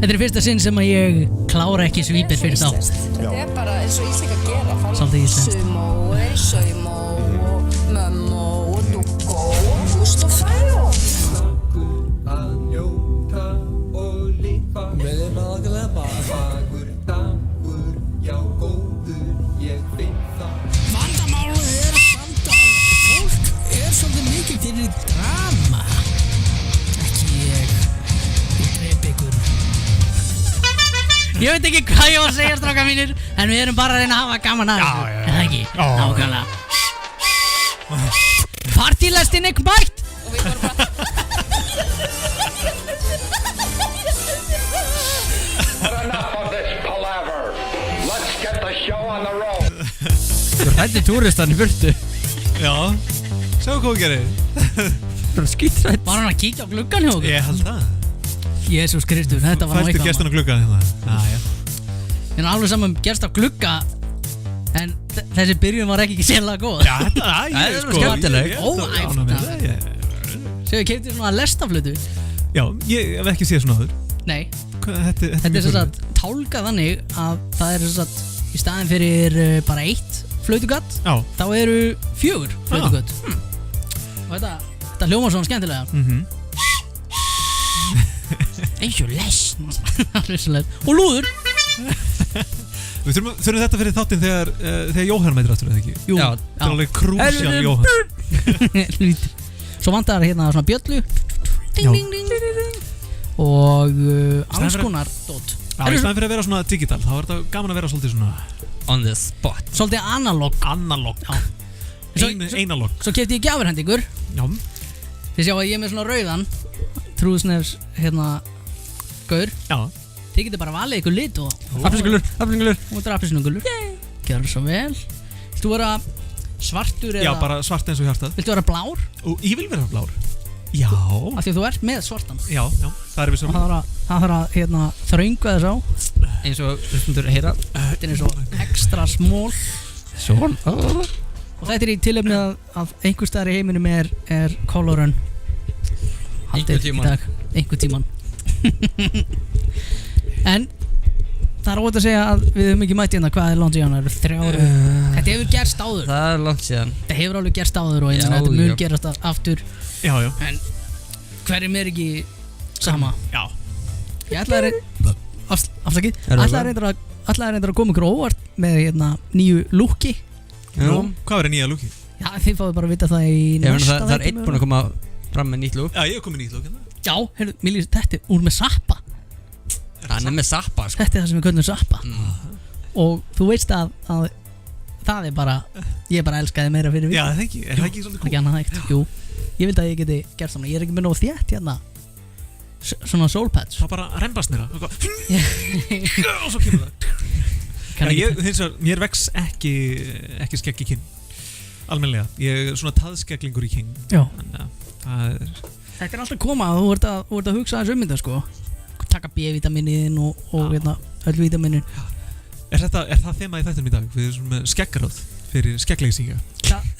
Þetta fyrsta sinn sem að ég klára ekki svípir fyrir þá. Þetta bara eins og íslenska gera. Svolítið íslenskt. Saumó og mömmó og dúkkó og púst og fræ og... Að njóta og lifa Fagur dagur, já góður, ég finn það Vandamálið samt að fólk svolítið mikið fyrir drama. Ekki ég drep ykkur. Ég veit ekki hvað ég var að segja, strákar mínir, en við erum bara að reyna að hafa gaman að þessu. Er það ekki? Nákvæmlega. Partylestin ekki mætt! Og við vorum bara... Enough of this palaver. Let's get the show on the road. Þú hætti túristan í burtu. Já, sjáu hvað þú gerir. Bara skítrætt. Var hann að kíkja á gluggan hjá okkur? Ég held það. Jésús Kristur, þetta var nú Fæstu gestin á gluggan hérna. Já. Ég er alveg saman gerst á glugga, en þessi byrjun var ekki sérlega góð. Já, þetta er skemmtileg. Óæft. Sér við keyptum svona lestaflötu. Já, ég hef ekki séð svona áður. Nei. Þetta er sem sagt tálkað þannig að það er sem sagt í staðin fyrir bara 1 flautugatt, þá eru 4 flautugatt. Og þetta hljómar svona skemmtilega. Eins og lest. Og lúður. Við þurfum þetta fyrir þáttinn þegar Jóhann mætir aftur, eða ekki? Jú. Já, það er alveg krúsjál Jóhann. Svo vantar hérna svona bjöllu. Ding, ding, ding, ding. Og alls konar dót. Já, í staðin fyrir að vera svona digital, þá er þetta gaman að vera svolítið svona on the spot. Svolítið analog. Já. Einalog. Svo keypti ég gjafirhendingur. Já. Þið sjá að ég er með svona rauðan Trúðsnefs, hérna, gaur. Já. Þið getur bara valið ykkur lit og Appelsínugulur. Og þetta er appelsínugulur. Gjörðu svo vel. Viltu vera svartur eða? Já, bara svart eins og hjartað. Viltu vera blár? Og ég vil vera blár. Já. Af því að þú ert með svartan. Já, það er við svo. Og það þarf að hérna, þrönga þess á. Eins og hlustundur heyra. Þetta er eins og extra small. Svona. Og þetta er í tilefni að einhver staðar í heiminum er colorun. Haldið í dag. Einhver tíman. En það er óvægt að segja að við höfum ekki mætt hérna. Hvað er langt síðan? Það eru 3 ára. Þetta hefur gerst áður. Það er langt síðan. Þetta hefur alveg gerst áður og þetta mun gerast aftur. Já. En hverjum er ekki sama? Já. Ég ætlaði að koma ykkur óvart með hérna nýju lúki. Nú, hvað verður nýja lúki? Já, þið fáið bara að vita það í næsta það er einn búinn að koma fram með nýtt lúk. Já, ég hef komið nýtt lúk hérna. Já, heyrðu, mér lýst þetta úr með Zappa. Hann er með Zappa, sko. Þetta er það sem við köllum Zappa. Og þú veist að það er bara, ég bara elskaði meira fyrir við. Já, það ekki, er það ekki svolítið Ekki annað hægt, jú. Ég vildi að ég geti gert saman, ég er ekki með nóg þétt hérna. Svona soul patch. Það bara rembast mér og svo kemur það. Mér vex ekki skegg í kinn. Almennilega, ég er svona taðskegglingur í kinn. Já. Þetta er alltaf koma, þú ert að hugsa aðeins þetta sko. Taka B-vitaminin og hérna, öll vitaminin. Er það þema í þættinum í dag? Við erum með skeggráð fyrir skeggleysingja.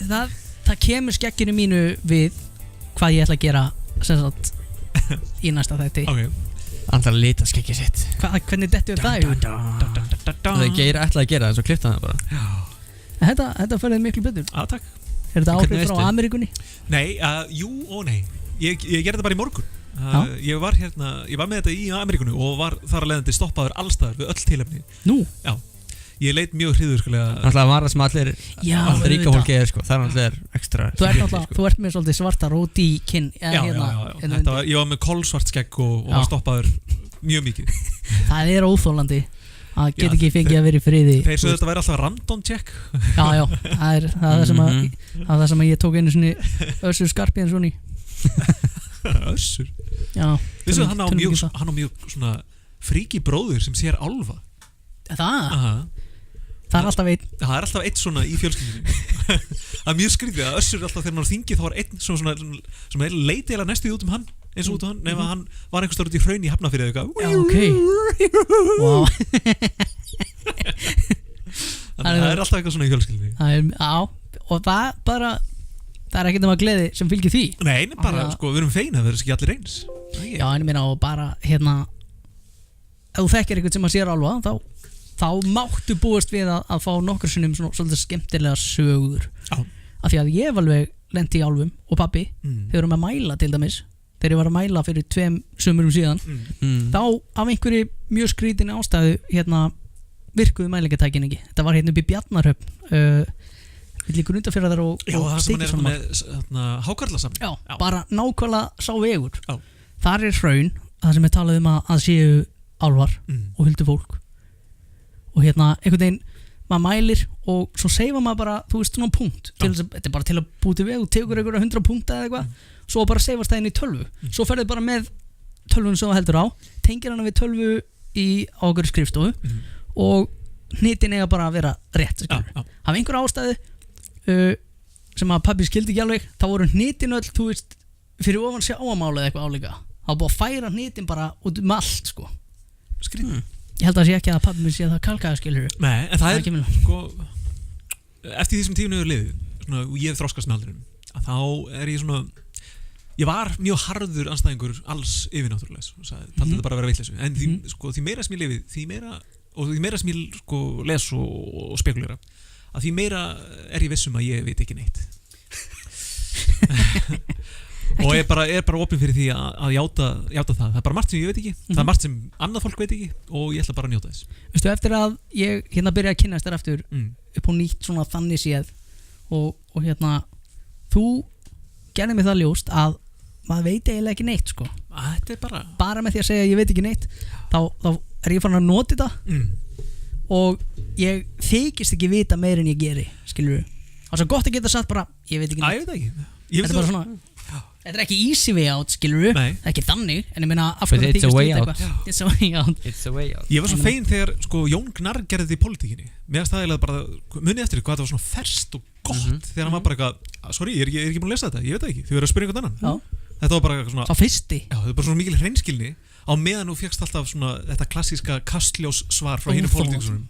Það kemur skegginu mínu við hvað ég ætla að gera sem sagt í næsta þætti. Ok. Hann þarf að lita skeggið sitt. Hvernig dettur það? Það er Geir ætlaði að gera það, svo klippta hann bara. Já. Þetta færði miklu betur. Takk. Er þetta áhrif frá Ameríkunni? Nei, jú og nei. Ég gerði þetta bara í morgun. Ég var með þetta í Ameríkunni og var þar að leiðandi stoppaður allstaðar við öll tilefni. Nú? Já. Ég leit mjög hryðursklega. Það var það sem allir ríka fólki er, sko. Það er allir ekstra. Þú ert með svolítið svarta rót í kinn. Já. Ég var með kolsvart skegg og var stoppaður mjög mikið. Það er óþólandi að geta ekki fengið að vera í friði. Þeir sögðu þetta væri alltaf random check. Já, það er það sem ég tók einu svona Össur Skarpíðan svona í. Össur? Já. Vissu hann á mjög svona fríki bróður sem sér álfa. Það? Það er alltaf einn. Það er alltaf einn svona í fjölskyldunni. Það er mjög skrítið að Össur alltaf þegar hann var á þingi þá var einn svona sem leiti eða næstu út hann eins og út hann nefn að hann var einhvers stór út í hraun í Hafnarfirði eða eitthvað. Já, ok. Wow. Það er alltaf eitthvað svona í fjölskyldunni. Já, og það er ekkert nema gleði sem fylgir því. Nei, bara sko við erum feina að það er ekki allir eins. Já, en ég meina og bara hérna ef þú þekkir eitthvað sem að sér álfa þá máttu búast við að fá nokkur sinnum svona svolítið skemmtilega sögur af því að ég hef alveg lent í álfum og pabbi þegar við erum að mæla til dæmis þegar ég var að mæla fyrir 2 sumurum síðan þá af einhverju mjög skrítinni ástæðu virkuðu mælingatækin ekki. Þetta var upp í Bjarnarhöfn við líkur undanfjörðar og það sem hann með hákarlasafn. Já, bara nákvæmlega sá vegur. Þar hraun það sem talað að séu álfar og huldufólk og einhvern veginn maður mælir og svo seifa maður bara þú veist svona punkt þetta bara til að búti veg og tegur einhverja 100 punkta eða eitthvað svo bara seifast það inn í tölvu svo ferðið bara með tölvun sem það heldur á tengir hana við tölvu á okkur skrifstofu og hnitin eiga bara að vera rétt hafa einhver ástæðu sem að pabbi skildi ekki alveg þá voru hnitin öll þú veist fyrir ofan sjáamála eða eitthvað álíka það var búið að færa hnitin bara út allt skrýtið ég held að sé ekki að pabbi mér sé að það kalkaði skilur nei, en það er sko eftir því sem tíminu hefur liðið og ég hef þroskast með aldrinum að þá er ég svona ég var mjög harður anstæðingur alls yfirnáttúrulegs taldi þetta bara að vera vitleysu en því meira sem ég lifið því meira sem ég sko les og spekulera að því meira er ég vissum að ég veit ekki neitt og er bara opinn fyrir því að játa það er bara margt sem ég veit ekki það er margt sem annað fólk veit ekki og ég ætla bara að njóta þess veistu eftir að ég byrja að kynnast þér aftur upp á nýtt svona þannig séð og þú gerði mig það ljóst að maður veit eiginlega ekki neitt sko þetta er bara með því að segja ég veit ekki neitt þá er ég farin að nota þetta og ég þykist ekki vita meir en ég geri skilur það er svo gott að geta sagt bara ég veit ekki neitt þetta er bara svona þetta er ekki easy way out, skilur ekki þannig, en ég meina it's a way out it's a way out ég var svo fegin þegar sko, Jón Gnarr gerði þetta í pólitíkinni mér staðilega bara, munið eftir hvað þetta var svona ferskt og gott þegar hann var bara eitthvað sorry, ég er ekki búin að lesa þetta, ég veit það ekki þið verður að spyrja einhvern annan þetta var bara svona sá fyrsti þetta var bara svona mikil hreinskilni á meðan þú fékkst alltaf svona þetta klassíska kastljós svar frá hinum pólitíkusunum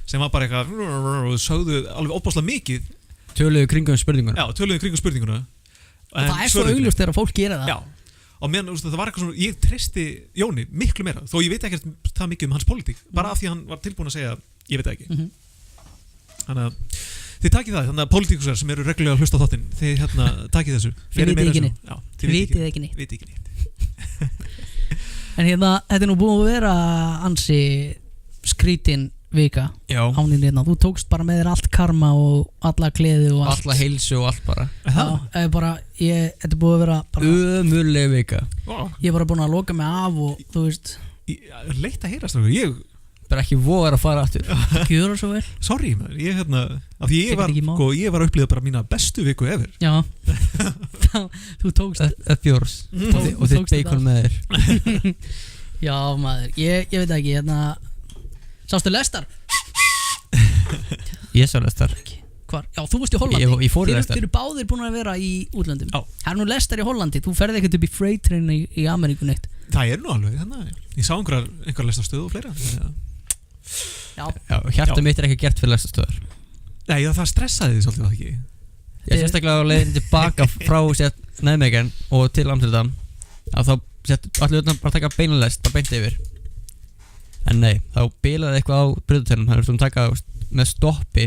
sem var bara eitthvað sögðu alveg óbáslega mikið töluðu kringum spurninguna og það er svo augljóst þegar fólk gera það og meðan það var eitthvað svona ég treysti Jóni miklu meira þó ég veit ekkert það mikið hans pólitík bara af því að hann var tilbúin að segja ég veit það ekki þannig að þið takið það þannig að pólitíkusar sem eru reglulega að hlusta á þáttinn þið takið þessu þið vitið ekki neitt en þetta er nú búin að vera ansi skrítin vika áninn þú tókst bara með þér allt karma og alla gleði og allt alla heilsu og allt bara þetta er búið að vera ömurleg vika ég er bara búin að loka mig af og þú veist leitt að heyrast ég bara ekki vogar að fara aftur gjör það svo vel sorry man, ég var að upplifa bara mína bestu viku ever já þú tókst bjórs og þitt bacon með þér já maður ég veit ekki sástu Lestar? Ég sá Lestar Hvar? Já, þú varst í Hollandi Ég fór í Lestar Þið eru báðir búin að vera í útlöndum Það er nú Lestar í Hollandi Þú ferði ekkert upp í freight train í Ameríku neitt Það er nú alveg þannig Ég sá einhver Lestarstöð og fleira Já, hjarta mitt er ekki gert fyrir Lestarstöðar Nei, það stressaði þið svolítið ekki Ég sérstaklega á leiðin tilbaka frá Nijmegen og til Amsterdam að þá allir utan bara taka beinalest bara beint yfir en nei, þá bilaði eitthvað á bröðutælum þannig að við stóðum taka með stoppi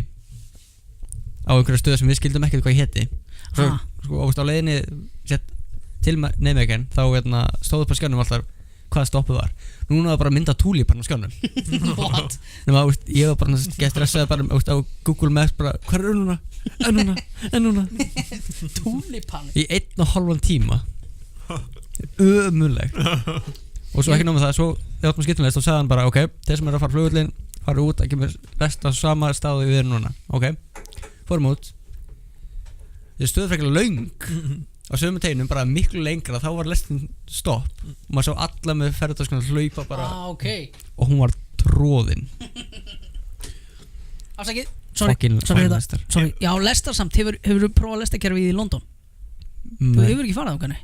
á einhverja stöðu sem við skildum ekkert hvað ég héti og á leiðinni til Nijmegen þá stóðu upp á skjánum alltaf hvað stoppið var núna var bara að mynda túlípan á skjánum What? Ég var bara gett stressað bara á Google Maps bara hvað er núna Túlípan í 1,5 tíma ömurlegt og svo ekki náma það, svo þegar áttum skiptunleist þá sagði hann bara ok, þeir sem eru að fara flugullin fara út, ekki með rest á sama staðu við erum núna ok, fórum út þið stöðu frekkilega löng á sömu teginum, bara miklu lengra þá var lestin stopp og maður sá alla með ferðartöskunum hlaupa bara okay. og hún var tróðin afsakið, sorry já, Lestar samt, hefur prófað lestarkerfið í London? Þú hefur ekki farað á kanni?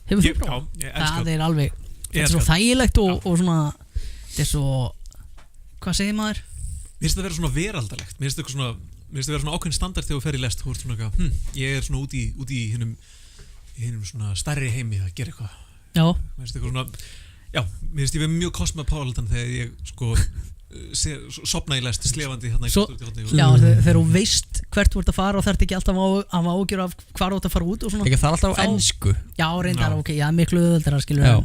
Hefur þú prófað? Það er alveg þetta er svo þægilegt og svona þetta er svo hvað segir maður? Mér finnst það að vera svona veraldalegt mér finnst það að vera svona ákveðin standard þegar þú fer í lest þú ert svona eitthvað ég er svona út í hinnum svona stærri heimi að gera eitthvað já mér finnst það svona Já, mér finnst ég verið mjög cosmopolitan þegar ég sko sopna í lest slefandi hérna í Svo- stúdíóhorni Já, þegar þú veist hvert þú ert að fara og þarf ekki alltaf að ágjör af hvar þú ert að fara út og svona. Ekki það er alltaf á Þá- ensku. Já, reyndar, Já. ok, já, miklu auðveldara skilur Já.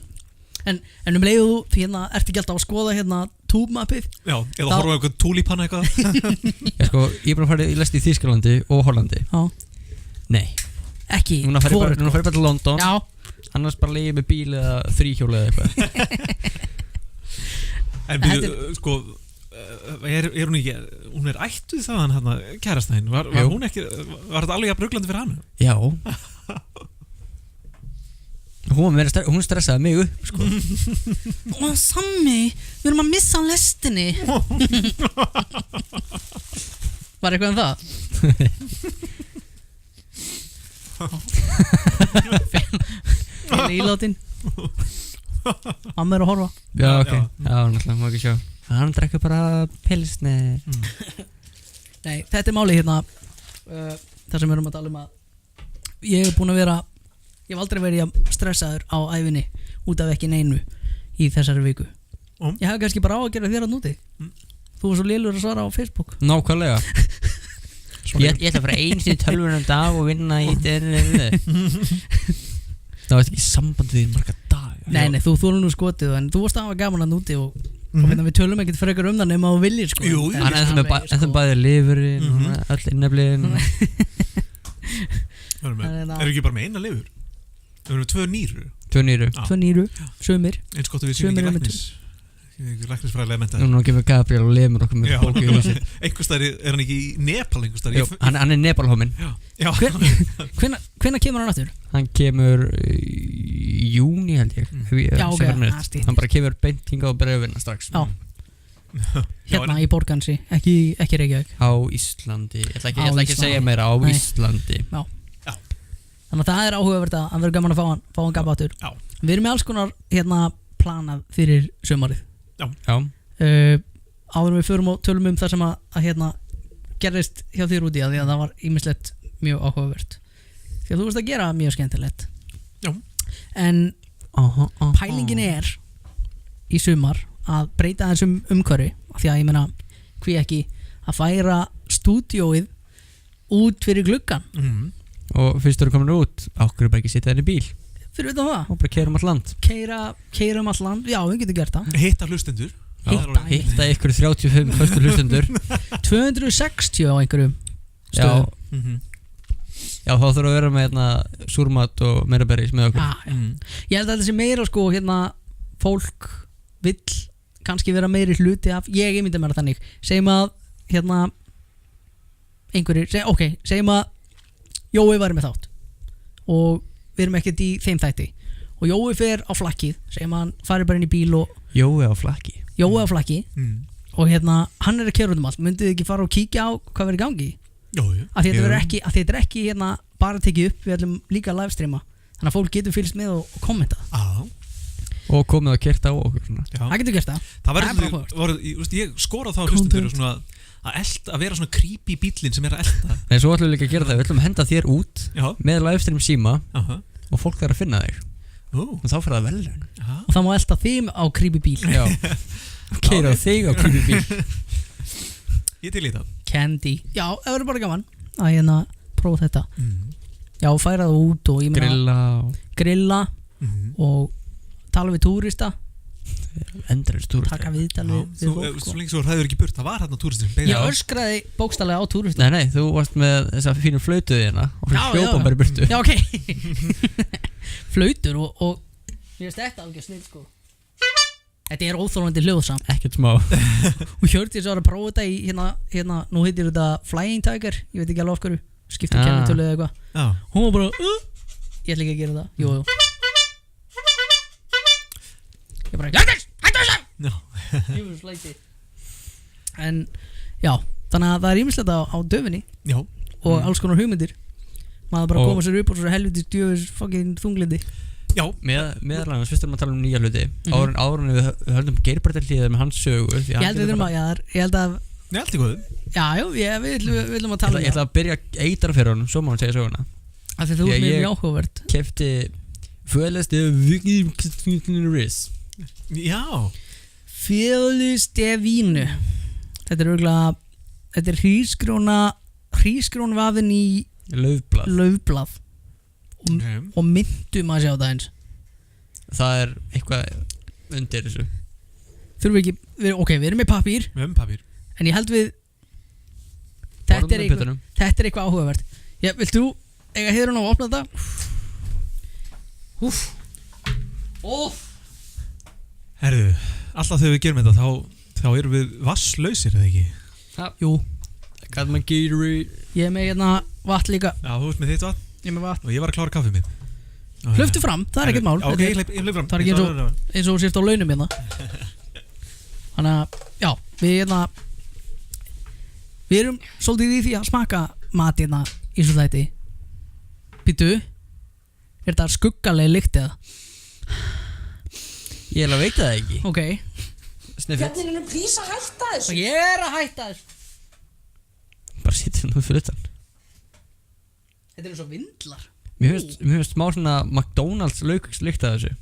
en leiðu þú, því hérna, ert ekki alltaf að skoða hérna túbmappið. Já, eða Þá- horfa á eitthvað túlípanna eitthvað Ég sko, ég er bara að fara í lest í Þýskalandi og Hollandi. Já, Nei. ekki Núna fer ég bara, hvorugt. núna fer ég bara til London. Já, Annars bara leiði með bíl eða þríhjóli eða eitthvað. En byrju, sko er hún ekki, hún er ættuð þaðan hérna kærastæðin, var Jú. hún ekki var þetta alveg jafn ruglandi fyrir hann? Já. Hún stressaði mig upp, sko. og Sammi, við erum að missa lestinni. Var eitthvað um það? Fyrir íláttinn. Amma er að horfa. Já, ok. Já. Já, náttúrulega, má ekki sjá. Hann drekkur bara pilsni. Nei, þetta er máli hérna það sem við erum að tala um að ég hef búin að vera ég hef aldrei verið stressaður á æfinni út af ekki neinu í þessari viku. Ég hef kannski bara á að gera þér að núti. Þú var svo lélur að svara á Facebook. Nákvæmlega. Ég ætla að fara eins í tölvunum dag og vinna í Það var ekki samband við í marga dag. Nei, þú þólu nú skotið en þú varst að hafa gaman að núti og hérna við tölum ekkert frekar um það nema þú viljir sko. Jú, jú. Hann ennþá bæði lifurinn og öll inneflin. Erum ekki bara með eina lifur? Við erum með 2 nýru. 2 nýru. Tvö nýru, sumir. Eins gott að við séum Sumir ekki eru með læknisfræðilega mentaðir. Núna gefur Gabriel og lemur okkur með bóki í húsi. Einhverstaðar er hann ekki í Nepal einhverstaðar? Jú, hann er Nepalhóminn. Já. Hvenær kemur hann aftur? Hann kemur í júni held ég. Já, ok, styttist. Hann bara kemur beint hingað og byrja að vinna strax. Já. Hérna í Borgansi, ekki Reykjavík. Á Íslandi. Ég ætla ekki Á að Íslandi. segja meira á Nei. Íslandi. Þannig að það er áhugavert að hann verður gaman að fá hann Gabba aftur. Já. Við erum með alls konar hérna planað fyrir sumarið. Já. Áður en við förum og tölum um það sem að hérna gerðist hjá þér úti að því að það var ýmislegt mjög áhugavert. Því að þú veist að gera mjög skemmtilegt. Já. En pælingin er í sumar að breyta þessum umhverfi af því að ég meina hví ekki að færa stúdíóið út fyrir gluggan. Og fyrst þú eru komin út, ákveður bara ekki sitja þér í bíl Fyrir utan það, og bara keyra all land. keira um all land. Já, við getum gert það. Hitta hlustendur. Hitta ykkur 35 förstu hlustendur. 260 á einhverjum Já. stöðum. Já, þá þurfum að vera með hérna súrmat og meira berries með okkur. Já. Ég held að þetta sé meira sko hérna fólk vill kannski vera meiri hluti af, ég mynda mér það þannig, segjum að hérna einhverjir, segjum að Jói var með þátt og við erum ekkert í þeim þætti og Jói fer á flakkið, segjum að hann fari bara inn í bíl og Jói á flakki. Jói á flakki og hérna hann er að keyra út um allt, myndið þið ekki fara og kíkja á hvað verður í gangi? Jú. Af því þetta er ekki hérna bara tekið upp, við ætlum líka að livestreama þannig að fólk getur fylgst með og kommenta. Og komið að kerta á okkur svona. Það getur gert það. Það er bara áhugavert. ég skorað þá hlustendur svona að vera svona creepy bíllinn sem er að elda. Nei, svo ætlum við líka að gera það. Við ætlum að henda þér út með livestream síma og fólk þarf að finna þig. Og þá fyrir það velun. Og það má elta þig á creepy bíl. Já. Keira á þig á creepy bíl. Ég til í það. Candy. Já, það verður bara gaman að hérna prófa þetta. Já, færa það út og ég meina grilla og tala við túrista. Endurins túrista. Taka viðtal við fólk. Svo lengi svo hræður ekki burt, það var hérna túristin. Ég öskraði bókstallega á túrista. Nei, þú varst með þessa fínu flautuði hérna og fyrir hljópa bara í burtu. Já, ok. Flautur og ég veist þetta alveg snill sko. Þetta er óþólandi hljóðsam. Ekkert smá. Og Hjördís var að prófa þetta í hérna, nú heitir þetta Flying Tiger, ég veit ekki alveg af hverju, skipta kennitölu eða eitthvað. Hún var bara ég ætla ekki að gera það. Jú. Ég bara Hjördís, hættu þessu. Ég var slæti. En já, þannig að það er ýmislegt á döfinni. Já. Og alls konar hugmyndir. Maður bara koma sér upp og svo helvitis djöfis fucking þunglindi. Já, meðal annars fyrst erum að tala um nýja hluti. Áður en við höldum Geirbarðarliðið með hans sögu. Ég held við þurfum að, ég held að Nei, allt í góðu. Já, við ætlum að tala um það. Ég ætla að byrja að eitra fyrir honum, svo má hann segja söguna. Af því þú ert mjög áhugavert. Kefti föðlasti Já. Fjölustefínu. Þetta er örgulega, þetta er hrísgrónvafin í laufblað og myndum að sjá það eins. Það er eitthvað undir þessu. Þurfum við ekki, ok, við erum með pappír. Við erum pappír. En ég held við þetta er eitthvað áhugavert. Já, vilt þú eiga heiðurinn á að opna þetta? Herðu, alltaf þegar við gerum þetta þá erum við vasslausir, eða ekki? Jú. Gat maður Gatorade. Ég er með hérna vatn líka. Já, þú ert með þitt vatn. Ég er með vatn. Og ég var að klára kaffið mitt. Hlöftu fram, það er ekkert mál. Ok, ég hleyp fram. Það er ekki eins og sérst á launum hérna. Þannig að, já, við erum svolítið í því að smaka mat hérna í svo þætti. Býtu, er þetta skuggaleg lykt eða? Ég veit það ekki. Ok. Sniffit. Hvernig plís að hætta þessu? Ég er að hætta þessu. Bara sittur nú fyrir utan. Þetta er svo vindlar. Mér finnst smá svona McDonalds lykt að þessu.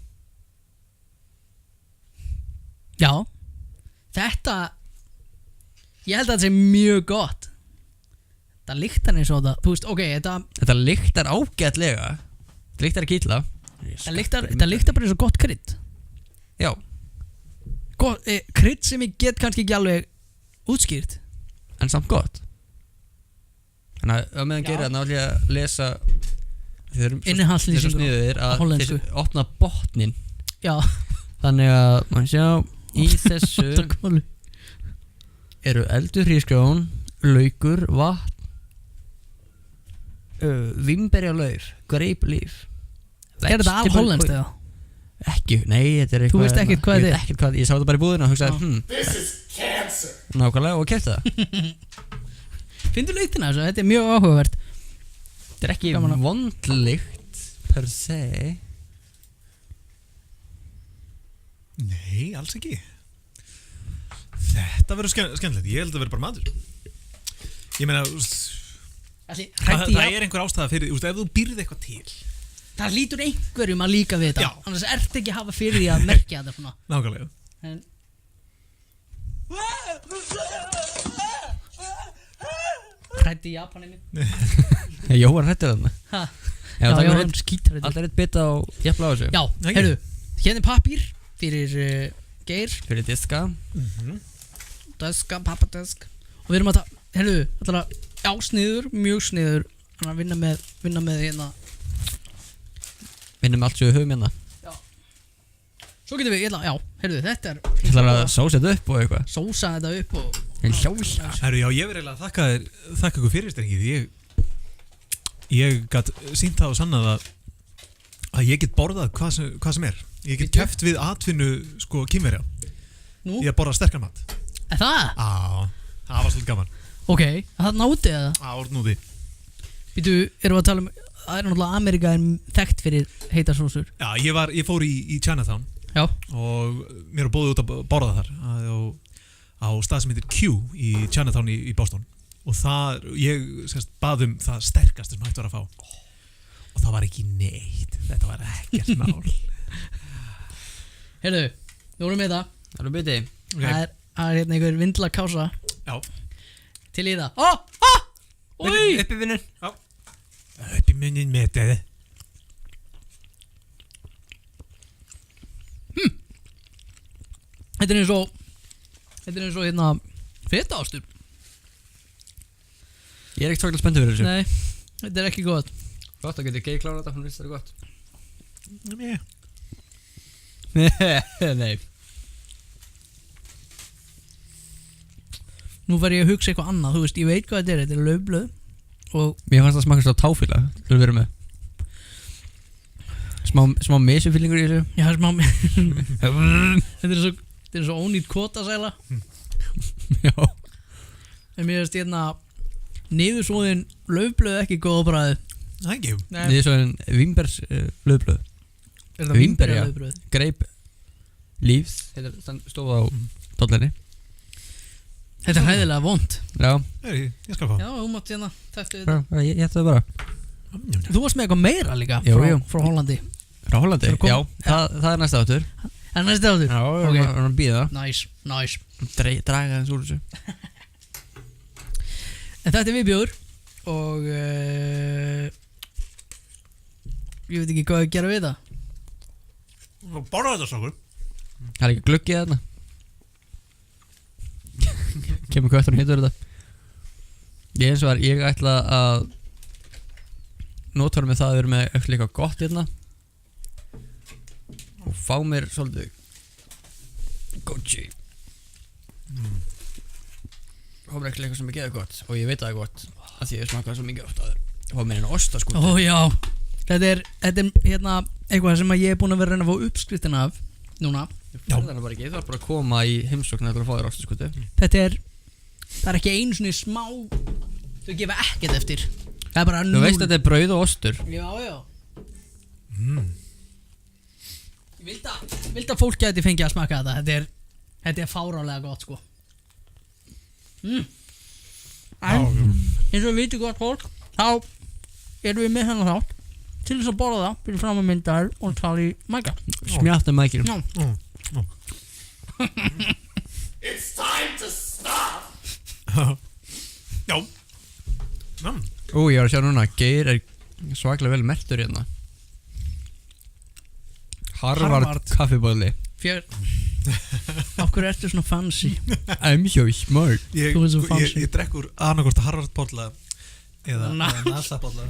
Já. Þetta, ég held að þetta sé mjög gott. Það lyktar eins og það. Þú veist, ok, Þetta lyktar ágætlega. Þetta lyktar ekki illa. Þetta lyktar bara eins og gott krydd. Já. Krydd sem ég get kannski ekki alveg útskýrt. En samt gott. Þannig að meðan gerir það náttúrulega að lesa innihaldslýsingur sniðir að hollensku. þeir opna botnin. Já. Þannig að maður sjá í þessu eru eldur hrísgrjón, laukur, vatn, vimberjalauf, greipleaf. Er þetta af hollenskt eða? Ekki, nei, þetta er eitthvað. Þú veist ekkert hvað þetta er? Ég sá þetta bara í búðina og hugsaði, This is cancer. nákvæmlega og keypti það. Finndu lyktina þessu, þetta er mjög áhugavert. Þetta er ekki vond lykt per se. Nei, alls ekki. Þetta verður skemmtilegt. Ég held að það verður bara matur. Ég meina, það er einhver ástæða fyrir, ef þú býrð eitthvað til. Það lítur einhverjum að líka við þetta. Já. Annars ert ekki að hafa fyrir því að merkja þetta svona. Nákvæmlega. En hræddi Japanin minn. Jóhann hrættir þarna. Ha? Já, Já, það já, er hann skítræddur. alltaf eitt bita og jafnla á þessu. Já, heyrðu, hérna er pappír fyrir Geir, Fyrir diska. deska, pappadesk. Og við erum að heyrðu, alltaf, já, sniður, mjög sniður. Þannig að vinna með hérna. Vinnum allt sem við höfum hérna. Svo getum við, já, heyrðu, þetta er Ég ætla að sósa þetta upp og eitthvað. sósa þetta upp og En sjósa. Herru, já, ég verður eiginlega að þakka ykkur fyrir styrkið. Ég gat sýnt það og sannað að ég get borðað hvað sem er. Ég get keppt við atvinnu, sko, kínverja. Nú? Ég borða sterkan mat. Er það? Það var svolítið gaman. Ok, það náti eða? Orðnúði. Býtu, erum við að tala það er náttúrulega Amerika þekkt fyrir heitasósur. Já, ég fór í Chinatown. Já. Og mér var bóðið út að borða þar á stað sem heitir Q í Chinatown í Boston. Og ég bað það sterkast sem hægt var að fá. Og það var ekki neitt. Þetta var ekkert mál. Heyrðu, við vorum með það. Það eru biti. Okay. Það er hérna einhver vindla kása. Já. Til í það. Úi! Uppi vinnur. Já. Upp í munnin með þetta. Þetta er eins og hérna fetaostur. Ég er ekki tóklega spenntið fyrir þessu. Nei, þetta er ekki gott. Gott, það getur Geir klárað þetta, hún finnst þetta gott. Nei. Nú verð ég að hugsa eitthvað annað. Þú veist, ég veit hvað þetta er laufblöð. Og Mér fannst það smakast á táfíla. Þú verður með smá mesufyllingur í þessu. já, smá Þetta er svo ónýtt kotasæla. Já. En mér finnst hérna niðursvoðin laufblöð ekki góð á bragðið. Thank you. Þetta er svo en Wimbers laufblöð. Er það Vimberja. laufblöð? Grape Leaves. Þetta stóð á dollarni. Þetta er hæðilega vond. Já. Ég skal fá. Já, þú mátt hérna taktu þetta. Ég ætti það bara. Þú varst með eitthvað meira líka Jú. frá Hollandi. Frá Hollandi? Þegar kom- Já, það er næsta áttur. En næstu áttur Já, Ok. við erum að býða Nice Draga þess úr þessu En þetta er viðbjóður og ég veit ekki hvað að gera við það. Borða þetta strákur. Það er ekki gluggið þarna Kemur kötturinn hittur þetta Ég eins og var, ég ætla að notfæra með það að við erum með eitthvað gott hérna og fá mér svolítið Gucci fá mér eitthvað sem er geða gott og ég veit að það er gott af því ég smakkaði svo mikið oft að fá mér einu osta sko Ó já, þetta er hérna eitthvað sem að ég er búinn að vera að reyna að fá uppskriftina af núna. það er bara ekki, það er bara að koma í heimsókn til að fá þér osta sko Það er ekki einu svona smá, þau gefa ekkert eftir. Það er bara Þú veist að þetta er brauð og ostur Já Ég vildi að fólk gæti fengið að smaka þetta. Þetta er fáránlega gott sko. En eins og við vitum gott fólk, þá erum við með hennar þátt til þess að borða það fyrir fram að mynda og tala í mæka. Smjáttu mækir Já. Já. Ú, ég var að sjá núna að Geir er svaklega vel mertur hérna Harvard kaffibóli Af hverju ertu svona fancy? I'm so smart Þú ert svo fancy. Ég drekk úr annarkort Harvard-bolla eða Na. NASA-bolla.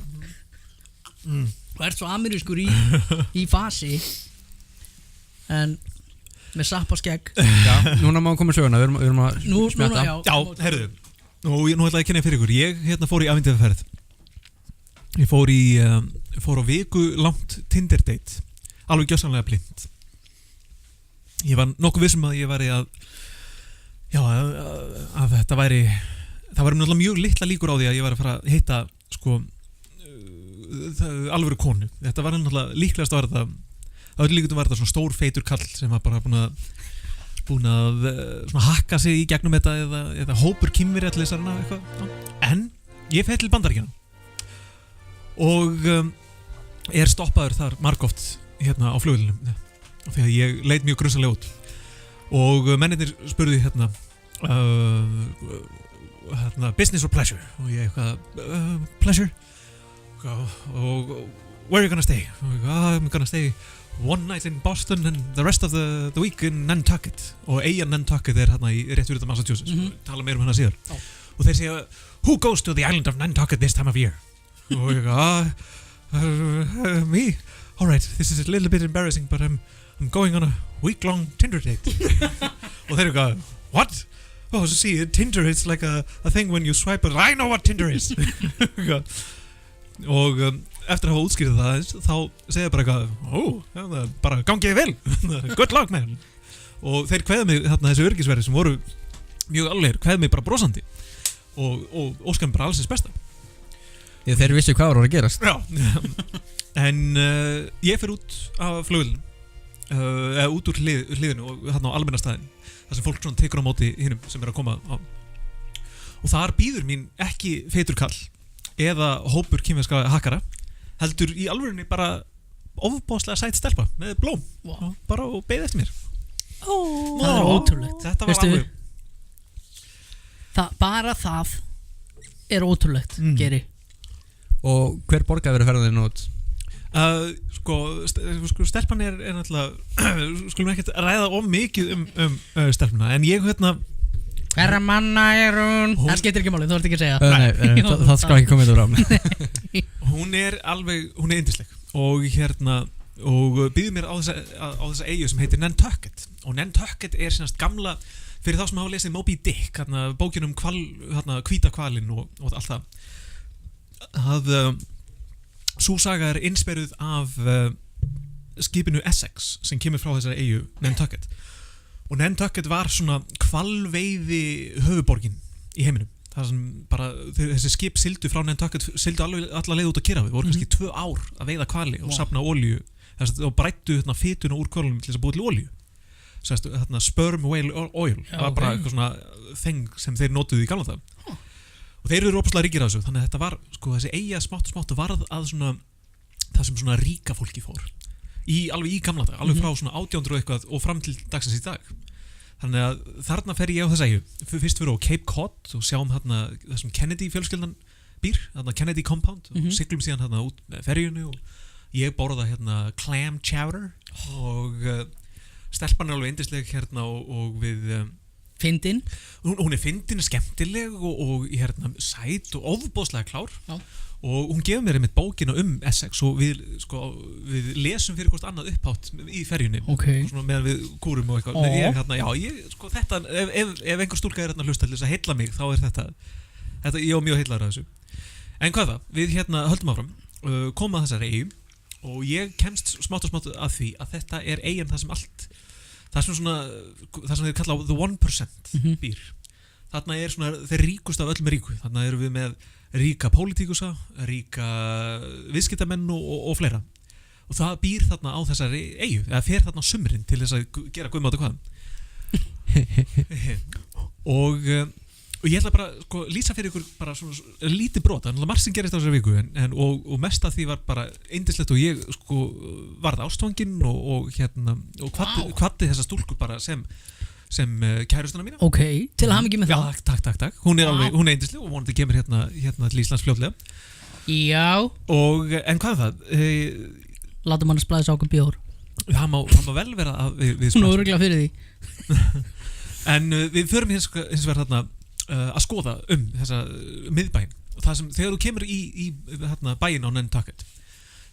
Þú ert svo amerískur í fasi en með sappaskegg. Já, núna má koma söguna, við erum að Núna, smjatta já. Já, heyrðu. Nú ætla ég að kynna fyrir ykkur. Ég fór í ævintýraferð. Ég fór á viku langt Tinder date. Alveg gjörsamlega blind. Ég var nokkuð vissum að ég væri að þetta væri það væri náttúrulega mjög litla líkur á því að ég væri að fara að hitta sko alvöru konu. Þetta var náttúrulega líklegast að vera það öllu líkutum var þetta svona stór feitur kall sem var bara búin að svona hakka sig í gegnum þetta eða hópur kynverjallisarna eitthvað. En ég fer til Bandaríkjanna og er stoppaður þar margoft hérna á flugvélunum því að ég leit mjög grunsamlega út og mennirnir spurði hérna business or pleasure og ég eitthvað pleasure og where are you gonna stay og I'm gonna stay one night in Boston and the rest of the week in Nantucket og eigin Nantucket er hérna í rétt fyrir Massachusetts tala meira hana síðar og þeir segja who goes to the island of Nantucket this time of year og ég me alright this is a little bit embarrassing but I'm going on a week-long Tinder date og þeir eitthvað what? Oh, so see, Tinder is like a thing when you swipe but I know what Tinder is og eftir að hafa útskýrið það þá segja bara eitthvað bara gangiði vel good luck man og þeir kveða mig þarna þessi örgisverði sem voru mjög alvegir kveða mig bara brosandi og óskar bara alls þess besta Þeir vissu hvað var að gerast Já en ég fer út af flugvélinu eða út úr hliðinu og þarna á almenna staðin þar sem fólk svona tekur á móti hinnum sem er að koma á og þar býður mín ekki feitur kall eða hópur kínverska hakkara heldur í alvörinni bara ofbáslega sæt stelpa með blóm Wow. bara og beið eftir mér Það er ótrúlegt. þetta var Veistu, alveg bara það er ótrúlegt Geri. Og hver borgaði verið ferðinu út? sko stelpan er náttúrulega skulum ekkert ræða of mikið um stelpuna en ég hérna Hverra manna er hún? Það skiptir ekki máli, þú ert ekki að segja Nei, það skal ekki koma þetta fram hún er yndisleg og hérna og býður mér á þessa eyju sem heitir Nantucket og Nantucket er sérnast gamla fyrir þá sem hafa lesið Moby Dick hérna, bókin hvíta hvalinn og allt það sú saga er inspiruð af skipinu Essex sem kemur frá þessari eyju Nantucket og Nantucket var svona hvalveiði höfuborgin í heiminum það sem bara þessi skip sildu frá Nantucket sildu alla leið út á Kyrrahafið voru kannski 2 ár að veiða hvali og safna olíu og brættu fituna úr hvölunum til þess að búa til olíu sperm whale oil það var bara eitthvað svona þeng sem þeir notuðu í gamla dag og þeir eru óbúslega ríkir af þessu þannig að þetta var sko þessi eyja smátt varð að svona það sem svona ríka fólki fór alveg í gamla dag, alveg frá svona 1800 og eitthvað og fram til dagsins í dag. Þannig að þarna fer ég á þessa eyju. Fyrst fyrir á Cape Cod og sjáum þarna þessum Kennedy fjölskyldan býr, þarna Kennedy Compound og siglum síðan þarna út með ferjunni og ég borða hérna clam chowder og stelpan er alveg yndisleg hérna og við Fyndin hún er fyndin, skemmtileg og hérna sæt og ofboðslega klár. Já. Og hún gefur mér einmitt bókina Essex og við lesum fyrir hvort annað upphátt í ferjunni svona meðan við kúrum og eitthvað ég, þetta, ef einhver stúlka er hérna hlusta til þess að heilla mig þá er þetta ég var mjög heillaður af þessu en hvað það, við hérna höldum áfram komum að þessari eyju og ég kemst smátt og smátt að því að þetta er eyjan það sem allt það sem þeir kalla á the 1% býr þarna er svona þeir ríkust af öllum ríku þarna erum við með ríka pólitíkusa, ríka viðskiptamenn og fleira og það býr þarna á þessari eyju eða fer þarna á sumrin til þess að gera guðmátt og hvað og ég ætla bara lýsa fyrir ykkur bara svona lítið brot þannig að margt sem gerist á þessari viku og mest af því var bara yndislegt og ég varð ástfanginn og kvaddi þessa stúlku bara sem kærustuna mína. Ok, til að hafa mikið með það. Já, takk. Hún er yndisleg og vonandi kemur hérna til Íslands fljótlega. Já. En hvað er það? Látum hann að splæða okkur bjór. Það má vel vera að við hún er örugglega fyrir því. En við förum hins vegar þarna að skoða þessa miðbæinn og það sem þegar þú kemur í bæinn á Nantucket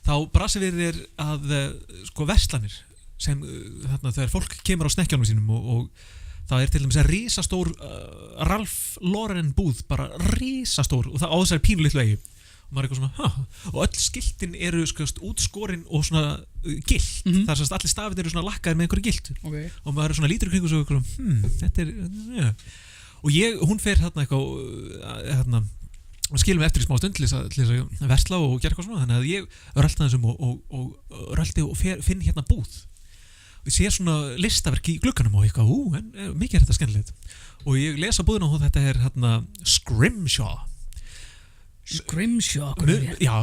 þá brasi við þér að verslanir sem þegar fólk kemur á snekkjánum sínum og það er til dæmis að risastór Ralph Lauren búð bara risastór og það á þessari pínu litlu eyju og maður er eitthvað svona og öll skiltin eru útskorin og svona gilt þar sem allir stafir eru svona lakkaðir með einhverju gilt og maður er svona lítur kring og svo þetta er og hún fer eitthvað skilum eftir í smá stund til þess að versla og gera eitthvað svona þannig að ég rölti þessum og rölti og finn hérna búð og ég sé svona listaverk í glugganum og eitthvað, en mikið er þetta skemmtilegt og ég lesa búðina og þetta er hérna Scrimshaw, hvað er það? Já,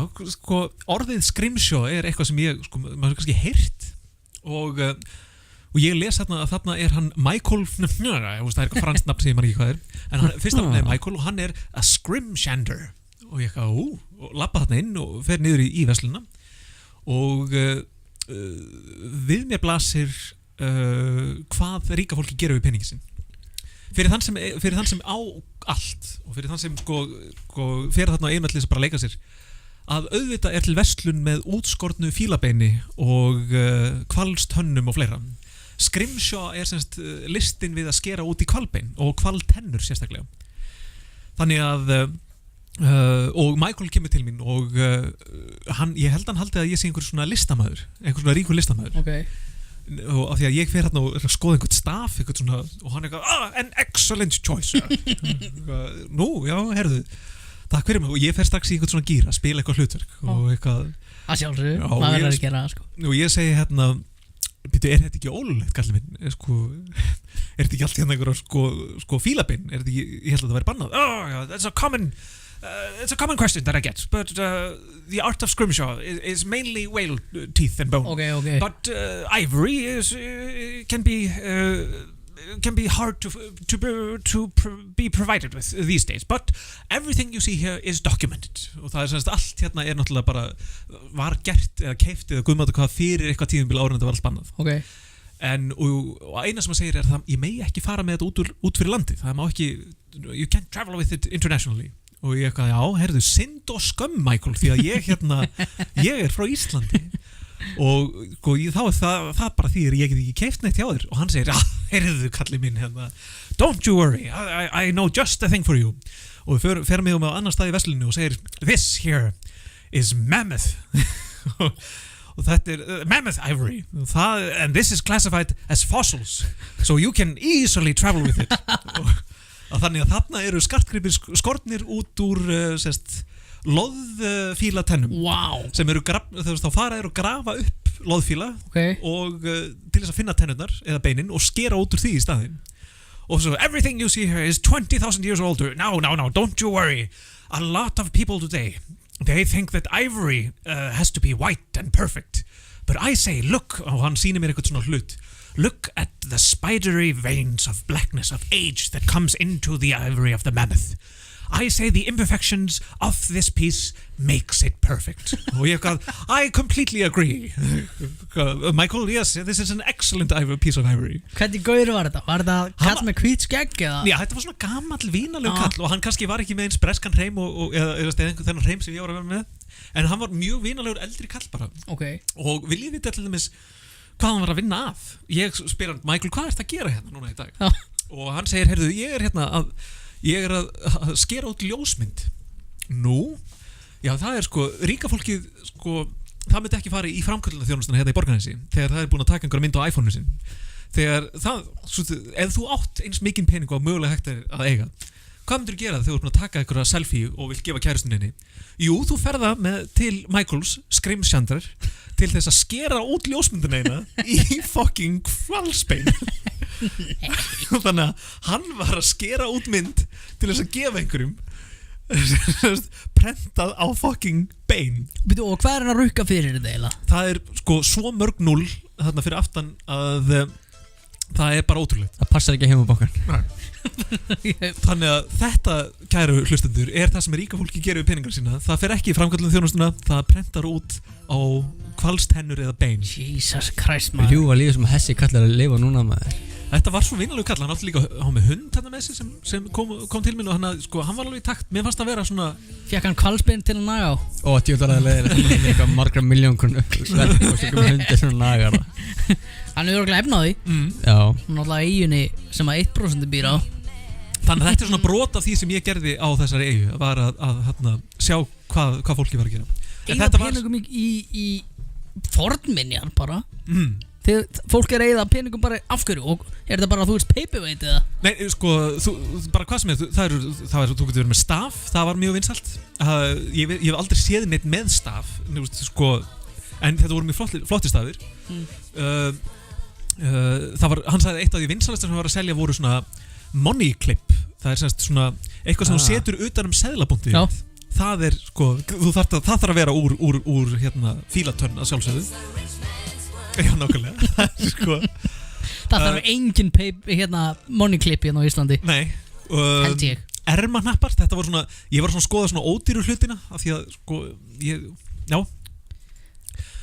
orðið Scrimshaw er eitthvað sem ég, maður er kannski heyrt og ég les að þarna er hann Michael það er eitthvað franskt nafn sem ég man ekki hvað er en fyrst nafn er Michael og hann er a Scrimshander og ég og labba þarna inn og fer niður í verslunina og við mér blasir hvað ríka fólki gera við peningin sinn fyrir þann sem á allt og fyrir þann sem fer þarna á einveld til þess að bara leika sér að auðvitað er til verslun með útskornu fílabeini og hvalstönnum og fleira. Scrimshaw er semst listin við að skera út í hvalbein og hvaltennur sérstaklega þannig að og Michael kemur til mín og ég held hann haldi að ég sé einhver svona listamæður einhver svona ríkur listamæður og af því að ég fer hérna og skoða einhvern staf einhvern svona, og hann eitthvað an excellent choice nú, já, herðu takk fyrir mig, og ég fer strax í einhvern svona gír að spila eitthvað hlutverk og eitthvað að sjálfsögðu, maður verður að gera og ég segi hérna býtu, er þetta ekki ólulegt, kallið minn er þetta ekki allt hérna einhverja fílabinn, er þetta ekki, ég held að það væri bannað it's a common question that I get, but the art of Scrimshaw is mainly whale teeth and bone. Okay. But ivory can be hard to be provided with these days. But everything you see here is documented. Og það semst allt hérna er náttúrulega bara var gert eða keypt eða guðmátt og hvað fyrir eitthvað tíðumbil áður en þetta var allt bannað. Okay. En og eina sem maður segir er að ég megi ekki fara með þetta út fyrir landi. Það má ekki, you can't travel with it internationally. Og ég eitthvað, já, herðu, synd og skömm, Michael, því að ég er frá Íslandi og þá er það bara því að ég get ekki keypt neitt hjá þér og hann segir, já, herðu, kallið minn hérna, don't you worry, I know just the thing for you og við ferum með á annan stað í verslunni og segir, this here is mammoth og þetta er mammoth ivory and this is classified as fossils so you can easily travel with it þannig að þarna eru skartgripir skornir út úr loðfílatennum sem eru þá fara og grafa upp loðfíla og til þess að finna tennurnar eða beinin og skera út úr því í staðinn og so everything you see here is 20,000 years older no, don't you worry a lot of people today they think that ivory has to be white and perfect But I say, look, og hann sýnir mér eitthvað svona hlut. Look at the spidery veins of blackness of age that comes into the ivory of the mammoth. I say the imperfections of this piece makes it perfect. Og ég gaf, I completely agree. Michael, yes, this is an excellent piece of ivory. Hvernig gaur var þetta? Var þetta kall með hvít skegg eða? Já, þetta var svona gamall vínalegur kall og hann kannski var ekki með eins breskan hreim eða þennan hreim sem ég var að vera með, en hann var mjög vínalegur eldri kall bara. Okay. Og viljið vita til dæmis hvað hann var að vinna af. Ég spyr hann, Michael, hvað ert að gera hérna núna í dag? Og hann segir, heyrðu, ég er að skera út ljósmynd. Nú, já, það er ríka fólkið, það myndi ekki fara í framkvæmdunarþjónustuna hérna í Borgarnesi þegar það er búin að taka einhverja mynd á iPhone-u sin. Þegar ef þú átt eins mikinn pening og mögulega hægt er að eiga, hvað myndir þú gera þegar þú ert búin að taka einhverja selfie og vilt gefa kærustunni? Jú, þú ferða til Michaels Scrimshandler til þess að skera út ljósmyndina eina í fucking hvalsbein. Þannig að hann var að skera út mynd til þess að gefa einhverjum prentað á fucking bein. Og hvað er hann að rukka fyrir þetta eiginlega? Það er svo mörg 0 þarna fyrir aftan að það er bara ótrúlegt. Það passar ekki heima bókan. Þannig að þetta, kæru hlustendur, er það sem ríka fólki gerir við peningar sína. Það fer ekki í framkvæmdunarþjónustuna, það prentar út á hvalstennur eða bein. Jesus Christ, maður. Ljúfa lífið sem Hessi kallar að lifa núna, maður. Þetta var svo vinalegu kall, hann átti líka á með hund hérna með sig sem kom til minn og hann var alveg í takt. Mér fannst að vera svona... Fekk hann hvalsbein til að naga á? Ó, djúðarlega leiðir eitthvað margra miljón sverð og svo hundir svona nagar. Hann er örugglega efna á því. Já. Hann er alltaf eiginni sem að 1% býr á. Þannig að þetta er svona brot af því sem ég gerði á þessari eyju, var að sjá hvað fólki var að gera. Eða peningum í fornminjar bara. Þegar fólk er að eyða peningum bara afhverju, og er þetta bara að þú ert paperweight eða? Nei, bara hvað sem þú getur verið með staf, það var mjög vinsælt. Ég hef aldrei séð neitt með staf, en þetta voru mjög flotti stafir. Hann sagði eitt af því vinsælastar sem hann var að selja voru svona money clip. Það er semst svona eitthvað sem þú setur utan seðlabúntið. Já. Það er það þarf að vera úr fílatönn að sjálfsögðu. Já, nákvæmlega. Það þarf engin money clip hérna á Íslandi. Nei. Held ég. Ermahnappar, þetta var svona, ég var svona að skoða svona ódýru hlutina af því að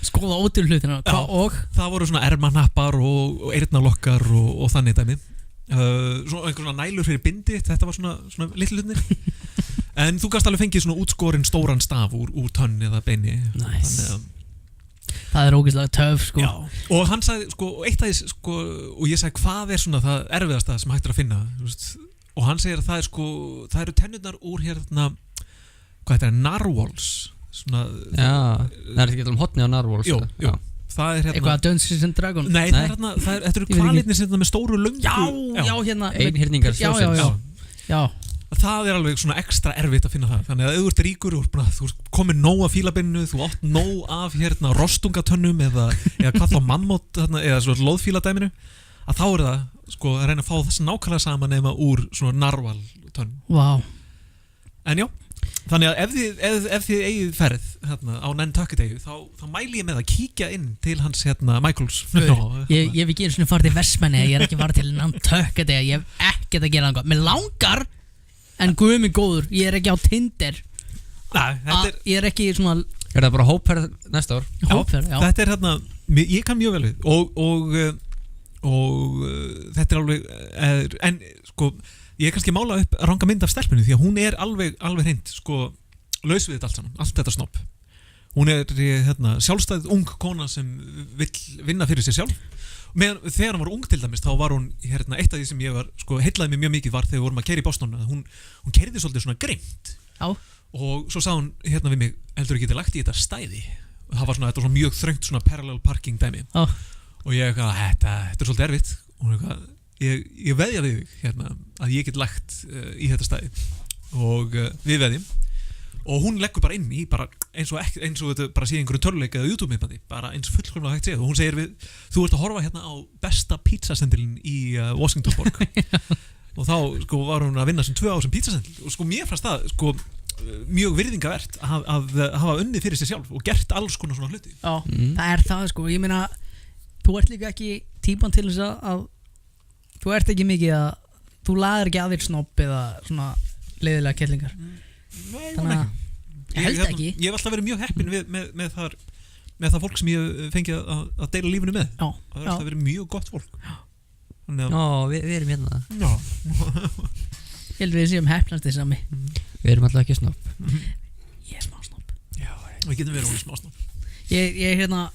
Skoða ódýru hlutina, og? Það voru svona ermahnappar og eyrnalokkar og þannig dæmi. Svona einhver svona nælur fyrir bindi, þetta var svona litlu hlutinir. En þú gast alveg fengið svona útskorinn stóran staf úr tönn eða beini. Nice. Það er ógeðslega töf, Já, og hann sagði, eitt af því, og ég sagði, hvað er svona það erfiðasta sem hægt er að finna, og hann segir að það eru tennurnar úr hvað þetta er, narwhals, svona... Já, það er ekki hotni á narwhals. Jú, það er eitthvað Dungeons and Dragons. Nei, þetta eru hvalirnir sem með stóru löngu. Já, hérna. Einhyrningar sjósins. Já. Það er alveg svona ekstra erfitt að finna það. Þannig að ef þú ert ríkur og þú ert komin nóg af fílabeininu, þú átt nóg af rostungatönnum eða hvað þá mammót eða svona loðfíladæminu, að þá er það að reyna að fá þess nákvæmlega saman nema úr svona narvaltönn. Vá. En já, þannig að ef þið eigið ferð á Nantucket-eyju, þá mæli ég með að kíkja inn til hans Michaels. Ég hef ekki einu svona farið til Vestmannaeyja, ég er ekki farið til Nantucket-eyja, ég hef ekkert að gera það. Mér langar. En guð mig góður, ég er ekki á Tinder. Nei, ég er ekki svona... Er það bara hópferð næsta ár? Hópferð, já. Þetta er ég kann mjög vel við og þetta er alveg en ég er kannski að mála upp ranga mynd af stelpunni því að hún er alveg hreint laus við þetta allt saman, allt þetta snobb. Hún er sjálfstæð ung kona sem vill vinna fyrir sér sjálf. Þegar hún var ung til dæmis, þá var hún eitt af því sem ég var, heillaði mig mjög mikið var þegar við vorum að keyra í Boston, að hún keyrði svolítið svona grimt. Já. Og svo sagði hún við mig, heldur þú getið lagt í þetta stæði? Og það var svona mjög þröngt svona parallel parking dæmi. Já. Og ég þetta er svolítið erfitt. Og hún ég veðja við þig að ég get lagt í þetta stæði. Og við veðjum. Og hún leggur bara inn í eins og þetta bara sé einhverju töluleik eða YouTube-myndbandi, bara eins fullkomlega hægt séð, og hún segir þú ert að horfa á besta pizzasendilin í Washingtonborg. Og þá var hún að vinna sem 2 ár sem pizzasendil, og mér fannst það mjög virðingavert að hafa unnið fyrir sig sjálf og gert alls konar svona hluti. Já, það það sko, ég meina þú ert líka ekki típan til þess að þú ert ekki mikið að þú laðir ekki að þér snobb eða svona leiðilega kettlingar. Nei, Þannig að ég held ekki. Ég hef alltaf verið mjög heppinn með það fólk sem ég hef fengið að deila lífinu með. Já, Það hefur alltaf verið mjög gott fólk. Þannig að Já, við erum hérna. já. Ég held við séum heppnasti sami. Við erum alltaf ekki snobb. Ég er smá snobb. Við getum verið smá snobb. Ég er hérna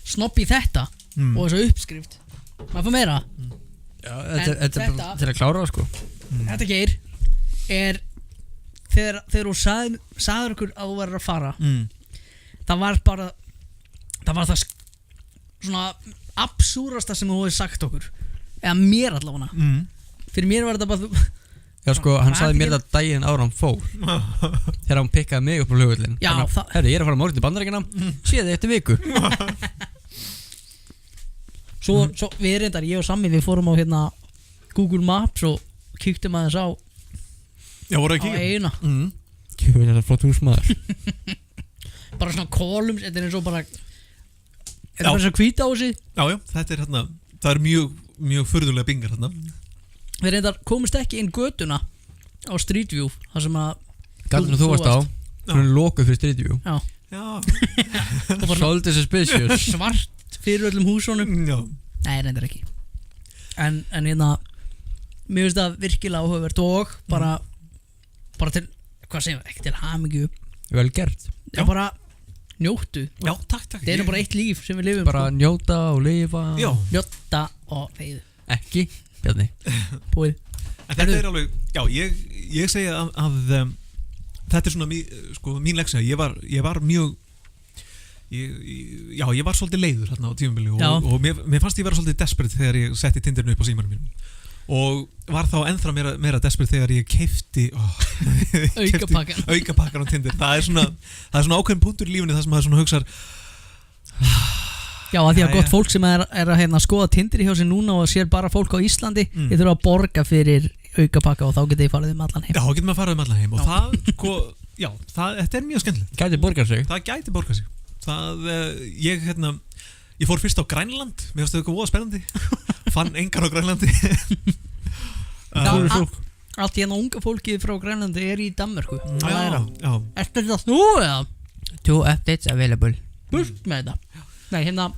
snobb í þetta og þessu uppskrift. Maður fá meira. Já, En þetta er þetta- bara til að klára sko. Þetta Geir er þegar þú sagður okkur að þú verður að fara, það var það svona absúrasta sem þú hefur sagt okkur, eða mér allavega. Fyrir mér var þetta bara Já sko, hann Hvað sagði mér er- það daginn ára hann fór þegar hann pikkaði mig upp á flugvöllin. Já, Herri, ég er að fara morgun til Bandaríkjanna, séð þið eftir viku. Svo við reyndar, ég og Sammi, við fórum á hérna Google Maps og kíktum aðeins á Já, voru á ekki ekki? eina. Jú, þetta er flott hús maður. Bara svona kolums, þetta er eins og bara Já. bara svona hvíta á þessi. Já, þetta er hérna, það er mjög furðulega bingar hérna. Við reyndar komumst ekki inn götuna á Street View, þar sem að Galdurinn þú varst á, hún er lokuð fyrir Street View. Já, Já. og bara Svolítið suspicious. svart fyrir öllum húsunum. Já. Nei, reyndar ekki. En hérna mér finnst það virkilega áhugavert og bara til, hvað segjum við, ekki til hamingju, Vel gert. já bara njóttu. Já, takk. Það er nú bara eitt líf sem við lifum. Bara njóta og lifa. Já. Njóta og reyðu. Ekki, Bjarni. Búið. En þetta er alveg, já, ég segi að þetta er svona mín leksja. Ég var mjög ég var svolítið leiður hérna á tímabili og mér fannst ég vera svolítið desperate þegar ég setti Tinderinu upp á símanum mínum og var þá ennþá meira desperate þegar ég keipti aukapakkan á Tinder. Það er svona ákveðin punktur í lífinu þar sem maður svona hugsar Já, að því að Jæja. gott fólk sem er að hérna, skoða Tinder hjá sér núna og sér bara fólk á Íslandi, ég þurfa að borga fyrir aukapakka og þá getið ég farið allan heim. Já, getur maður að fara allan heim og það, sko, já, þetta er mjög skemmtilegt. Gæti borgað sig. Það gæti borgað sig. Ég fór fyrst á Grænland, mér finnst það eitthvað voða spennandi. Fann engan á Grænlandi. Allt hérna unga fólkið frá Grænlandi er í Danmörku. Já. Ertu þetta þú eða? 2 updates available. Burt með þetta. Nei, hérna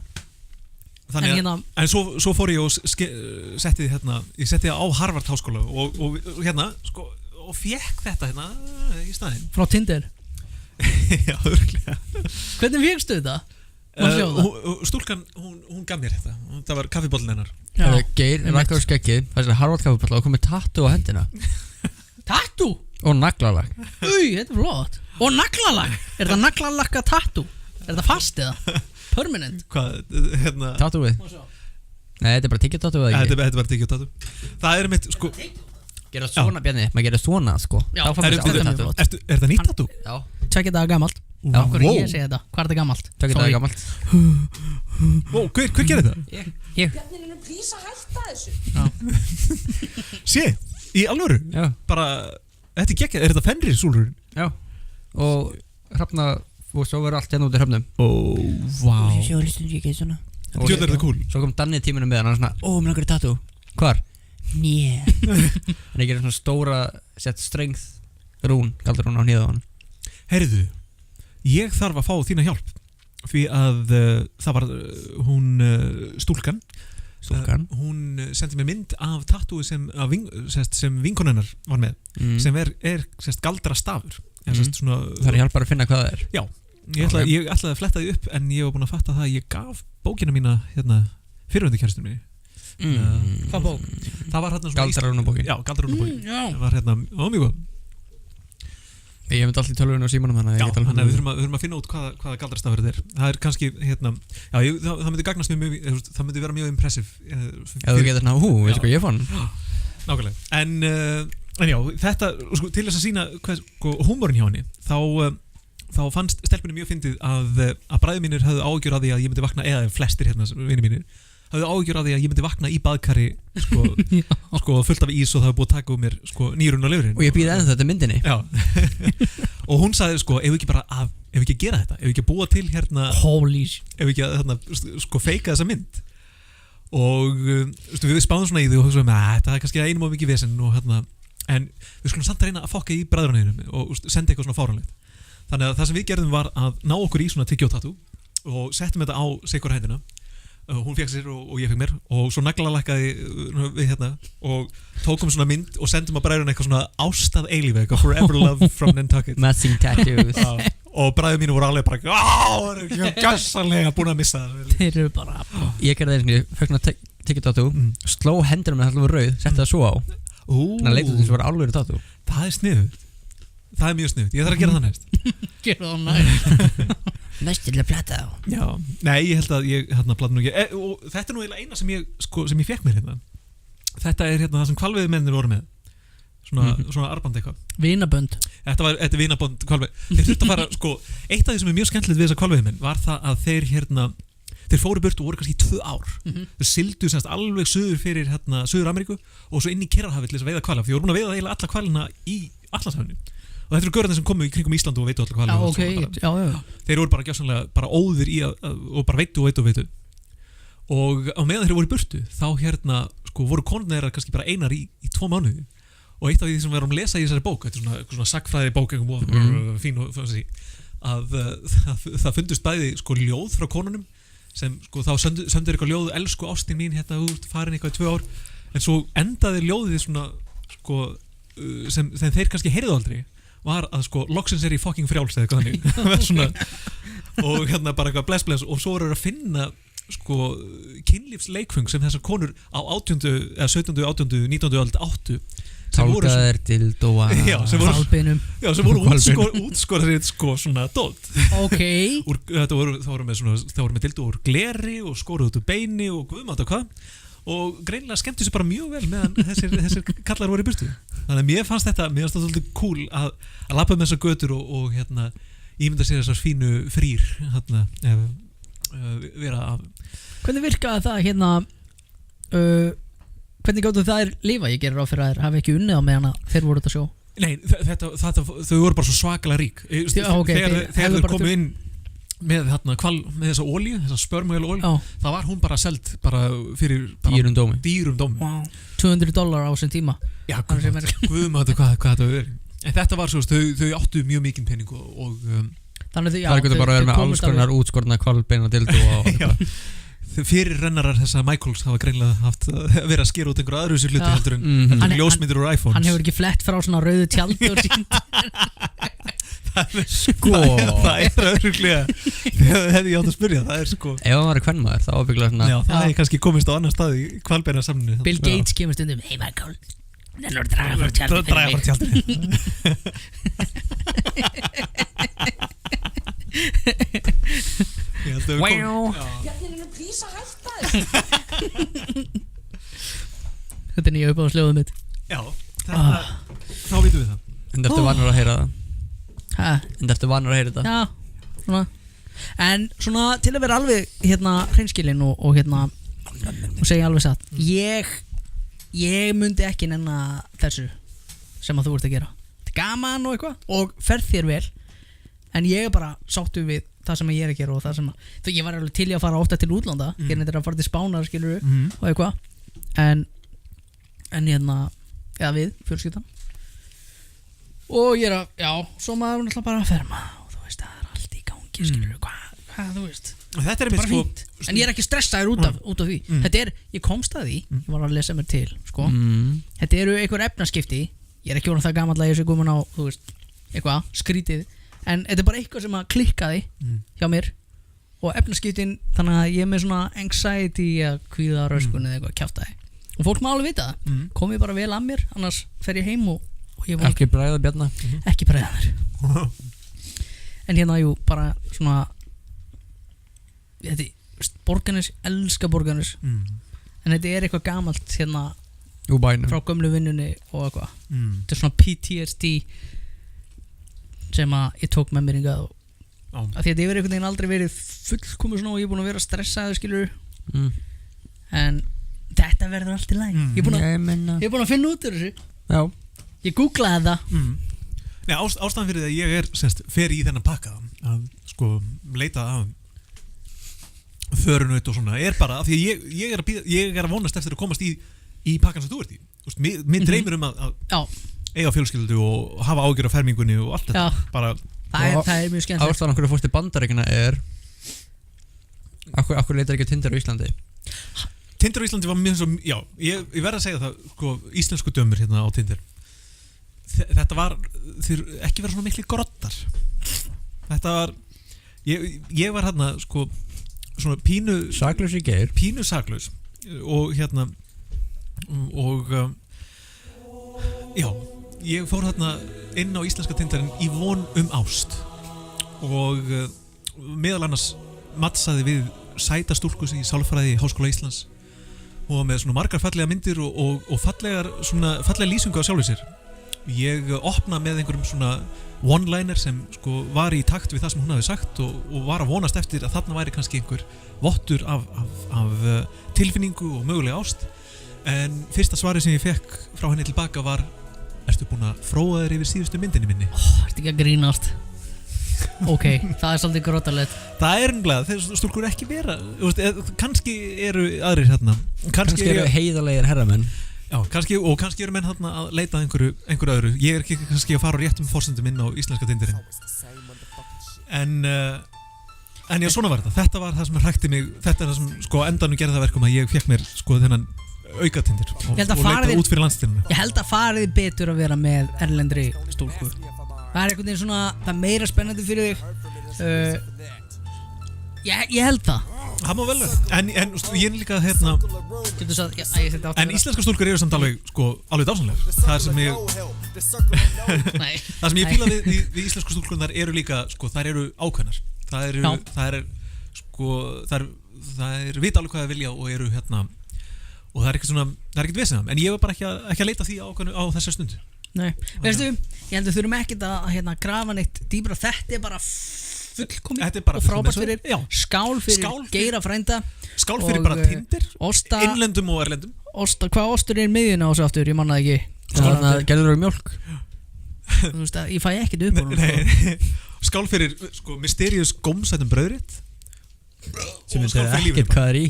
Þannig En en svo fór ég og setti það á Harvard háskóla og hérna, sko, og fekk þetta hérna í staðinn. frá Tinder. Já, örglega. Hvernig fékkstu þetta? Má sjá það? Stúlkan, hún gaf mér þetta. Það var kaffibollin hennar. Já. Geir, rækka á skeggið, fæsir Harvard kaffipalla og komið tattoo á hendina. Tattoo? Og naglalag. Þetta er flott. Og naglalag. Er þetta naglalagga tattoo? Er þetta fast eða? Permanent? Hvað, hérna Tattooið. Nei, þetta er bara tiggja tattoo eða ekki? Þetta er bara tikið tattu. Það er mitt, sko. Gera svona, Bjarni, maður gera svona, sko. Já, Þá fær maður þetta er sér mjög tattoo. flott. Er þetta nýtt tattu? Já. 2 daga gamalt. Já. Okkur Wow. ég segi þetta. Hvað er þetta gamalt? Tökir það Sorry. gammalt. Hver gerir þetta? Ég. Bjarni, please að hætta þessu. Sé, í alvöru? Já. Bara, þetta er geggjað, er þetta Fenrir súlurinn? Já. Og hrafna, og svo verður allt hérna út í hrafnum. Vá. Sjó, listum ég ekki svona. Djöfull er þetta cool. Svo kom Danni í tíminu með hann og hann svona, mér langar í tattoo. Hvar? Njé. En ég gerir svona stóra, sett strength rún, galdur hún á hníða á hann. Heyrðu, ég þarf að fá þína hjálp því að það var hún stúlkan. Stúlkan. Hún sendi mér mynd af tattúi sem vinkonennar var með sem er galdra stafur. Það er hjálpar að finna hvað það er. Já, ég ætlaði að fletta því upp en ég var búin að fatta það að ég gaf bókina mína hérna fyrirvendu kæristunum minni. Hvað bók? Það var hérna svona Galdrarúnabókin. Já, Galdrarúnabókin. Já. Það var hérna, mjög góð. Ég hef myndi alltaf í tölvunni á símanum þannig að Já, ég get alveg þannig að við þurfum að finna út hvaða galdrastafur þetta er. Það er kannski, hérna, já, það myndi gagnast mér mjög, það myndi vera mjög impressive. Ef þú getur svona, veistu hvað ég fann? Nákvæmlega. En já, þetta, sko, til þess að sýna sko, húmorinn hjá henni, þá fannst stelpunni mjög fyndið að bræður mínir höfðu áhyggjur af því að ég myndi vakna, eða flestir hérna vinir mínir, hafði áhyggjur af því að ég myndi vakna í baðkari sko fullt af ís og það hefði búið að taka úr mér sko nýrun og lifrin Og ég býð ennþá þetta myndinni Já Og hún sagði sko, ef við ekki gera þetta, ef við ekki búa til hérna Holy ef við ekki að sko feika þessa mynd og við spáðum svona í því og hugsaðum að þetta er kannski einum of mikið vesen og hérna, en við skulum samt reyna að fokka í bræðrunniðinum og senda eitthvað svona fáranlegt þannig að það sem við gerðum var að ná okkur í svona tyggjótattoo og settum þetta á sikur hændina hún fekk sér og ég fekk mér og svo naglalækkaði við hérna og tókum svona mynd og sendum að bræðrunni eitthvað svona ástað eilífi eitthvað forever love from Nantucket Matching tattoos og bræður mínu voru alveg bara gjössalega búin að missa það Þeir eru bara Ég gerði þess að ég fekk svona tyggjótattoo sló hendur með það rauð, setti það svo á þannig að leitur þess að vera alveg tattoo Það er sniðugt Það er mjög sniðugt, ég þarf að gera það næst Gerðu það næst Næst til að plata á Já, nei, ég held að ég hérna plata nú ekki og þetta er nú eiginlega eina sem ég fekk mér hérna Þetta er hérna það sem hvalveiðimennir voru með svona arband eitthvað Vinabönd Þetta er vinabönd hvalveið Þeir þurftu að fara, eitt af því sem er mjög skemmtilegt við þessa hvalveiðimenn var það að þeir fóru burt og voru kannski í 2 ár Þeir sildu semst alveg suður fyrir hérna Suður Ameríku og svo inn í Kyrrahafið til þess að veiða hvala því voru búin að veiða eiginlega alla hvalina í Atlantshafinu og þetta eru gaurarnir sem komu í kringum Ísland og veitu alla hvala Þeir voru bara gjörsamlega bara óðir í og bara veitu og á meðan þeir voru í burtu þá hérna voru konurnar þeirra kannski bara einar í 2 mánuði og eitt af því sem við erum að lesa í þessari bók þetta er svona sagfræði bók fín og að það fundust bæði ljóð frá konunum sem þá söndur eitthvað ljóð elsku ástin mín hérna út farin eitthvað í 2 ár en svo endaði ljóðið svona sem þeir kannski heyrðu aldrei var að loksins er í fucking frjáls eða eitthvað þannig og hérna bara eitthvað bless og svo voru að finna kynlífsleikfung sem þessar konur á 18., 17., 18., 19. öld áttu Tálkaðir til dóa sem voru útskorðið svona dót það voru með dildo úr gleri og skoruð út úr beini og guðmátt og hvað og greinilega skemmtu sér bara mjög vel meðan þessir kallar voru í burtu þannig að mér fannst þetta svolítið cool að labba með þessar götur og hérna ímynda sér þessar fínu frýr hérna vera af Hvernig virkaði það hérna hvernig gáttu þær lifa? Ég gerir ráð fyrir að þær hafi ekki unnið á meðan að þeir voru út að sjó Nei, þau voru bara svo svakalega rík þegar þau komu inn með þessa olíu þessa spörmögul olíu það var hún bara seld bara fyrir dýrum dómi wow. $200 á þessum tíma Já, guðmáttu hvað þetta verið en þetta var svo, þau áttu mjög mikinn penning og það getur bara að vera með alls konar útskorna hvalbeina dildo og fyrir rennarar þessa Michaels hafa greinlega haft að vera að skera út einhverju aðru sér hluti heldur en ljósmyndir úr iPhones Hann hefur ekki flett frá svona rauðu tjaldi og sínd Það er öðruglega það hefði ég átt að spyrja það er Ef hann var kvennmaður þá ábyggla svona Já, það hefði kannski komist á annar stað í hvalbeina samninu Bill Gates kemur stundum Hey Michael, nennur draga frá tjaldi Draga frá tjaldinu Plísa hætta Þetta er nýja uppáðsljóðum mitt Já, þá vitum við það En eftir vanur að heyra það En eftir vanur að heyra þetta Já, svona En svona til að vera alveg hérna hreinskilinn og hérna og segja alveg satt Ég myndi ekki nenna þessu sem að þú ert að gera Þetta er gaman og eitthvað og ferð þér vel En ég er bara sáttu við það sem ég er að gera og það sem að ég var alveg til í að fara ofta til útlanda hérna þetta að fara til Spánar skilur og eitthvað en hérna eða við fjölskyldan og ég er að já svo maður náttúrulega bara að ferma og þú veist það er allt í gangi skilur hvað þú veist þetta er bara fínt en ég er ekki stressaður út af því þetta er ég komst að því ég var að lesa mér til þetta eru einhver efnaskipti ég er ekki orðinn það gamall að ég sé komin á þú veist eitthvað skrítið en þetta er bara eitthvað sem að klikkaði hjá mér og efnaskiptin þannig að ég er með svona anxiety að kvíða röskun eða eitthvað kjaftaði og fólk má alveg vita það kom ég bara vel að mér annars fer ég heim og ég ekki bræða bjarna ekki bræða mér en hérna jú bara svona þetta Borgarnes elska Borgarnes en þetta er eitthvað gamalt hérna frá gömlu vinnunni og eitthvað þetta er svona PTSD sem að ég tók með mér hingað af því að þetta hefur einhvern veginn aldrei verið fullkomið svona og ég er búin að vera stressaður skilur En þetta verður allt í lagi Ég er búin að finna út úr þessu Já. Ég googlaði það Nei, ástæðan fyrir því að ég fer í þennan pakka að sko leita að þörunut og svona er bara af því að ég er að vonast eftir að komast í pakkan sem þú ert í. Þú veist, mér dreymir að eiga fjölskyldu og hafa ágjör af fermingunni og allt þetta. Bara það er mjög skemmtilegt. Ástæðan okkur að fórst í Bandaríkina er Akkur leitar ekki Tinder á Íslandi? Tinder á Íslandi var mjög svo, já, ég verð að segja það, sko, íslensku dömur hérna á Tinder. Þetta var, þeir ekki vera svona mikli grottar. Þetta var, ég var hérna, sko, svona pínu saklaus í geir. Pínu saklaus og hérna, og, já, ég fór hérna inn á íslenska Tinderinn í von ást og meðal annars mattsaði við sæta stúlku í sálfræði í Háskóla Íslands og með svona margar fallega myndir og fallega lýsingu á sjálfu sér. Ég opna með einhverjum svona one-liner sem sko var í takt við það sem hún hafi sagt og var að vonast eftir að þarna væri kannski einhver vottur af tilfinningu og mögulega ást. En fyrsta svari sem ég fekk frá henni tilbaka var: ertu búin að fróa þér yfir síðustu myndinni minni? Ertu ekki að grínast? Ok, það er svolítið grótalegt. Það er ennlega, þeir stúlkur ekki vera, kannski eru aðrir hérna, kannski eru heiðarlegir herramenn. Já, kannski eru menn hérna að leita einhverju öðru. Ég er ekki kannski að fara á réttum forsendum inn á íslenska Tinderinn. En já, svona var þetta. Þetta var það sem hrækti mig. Þetta er það sem sko endanum gerði það verkum að ég fekk mér sko þennan auka Tinder og leitaði út fyrir landsteinuna. Ég held að farið betur að vera með erlendri stúlku. Það er einhvern veginn svona, það er meira spennandi fyrir þig. Ég held það. Það má vel vera. En ég er líka hérna. En íslenska stúlkur eru samt alveg dásamlegar. Það sem ég fíla við íslensku stúlkunar eru líka sko, þær eru ákveðnar. Það er vita alveg hvað það vilja og eru hérna. Og það er ekkert vesinn. En ég var bara ekki að leita því á þessar stundu. Nei, veistu, ég held að þurfum ekkert að grafa neitt dýbra. Þetta er bara fullkomið og frábært fyrir. Skál fyrir Geira frænda. Skál fyrir bara Tinder, innlendum og erlendum. Hvað ostur er miðjuna á sig aftur, ég manna það ekki. Gerður og mjólk. Þú veist að ég fæ ekkert upp á hún. Skál fyrir sko mysterious gómsætum brauðrétt sem þetta er ekkert hvað er í.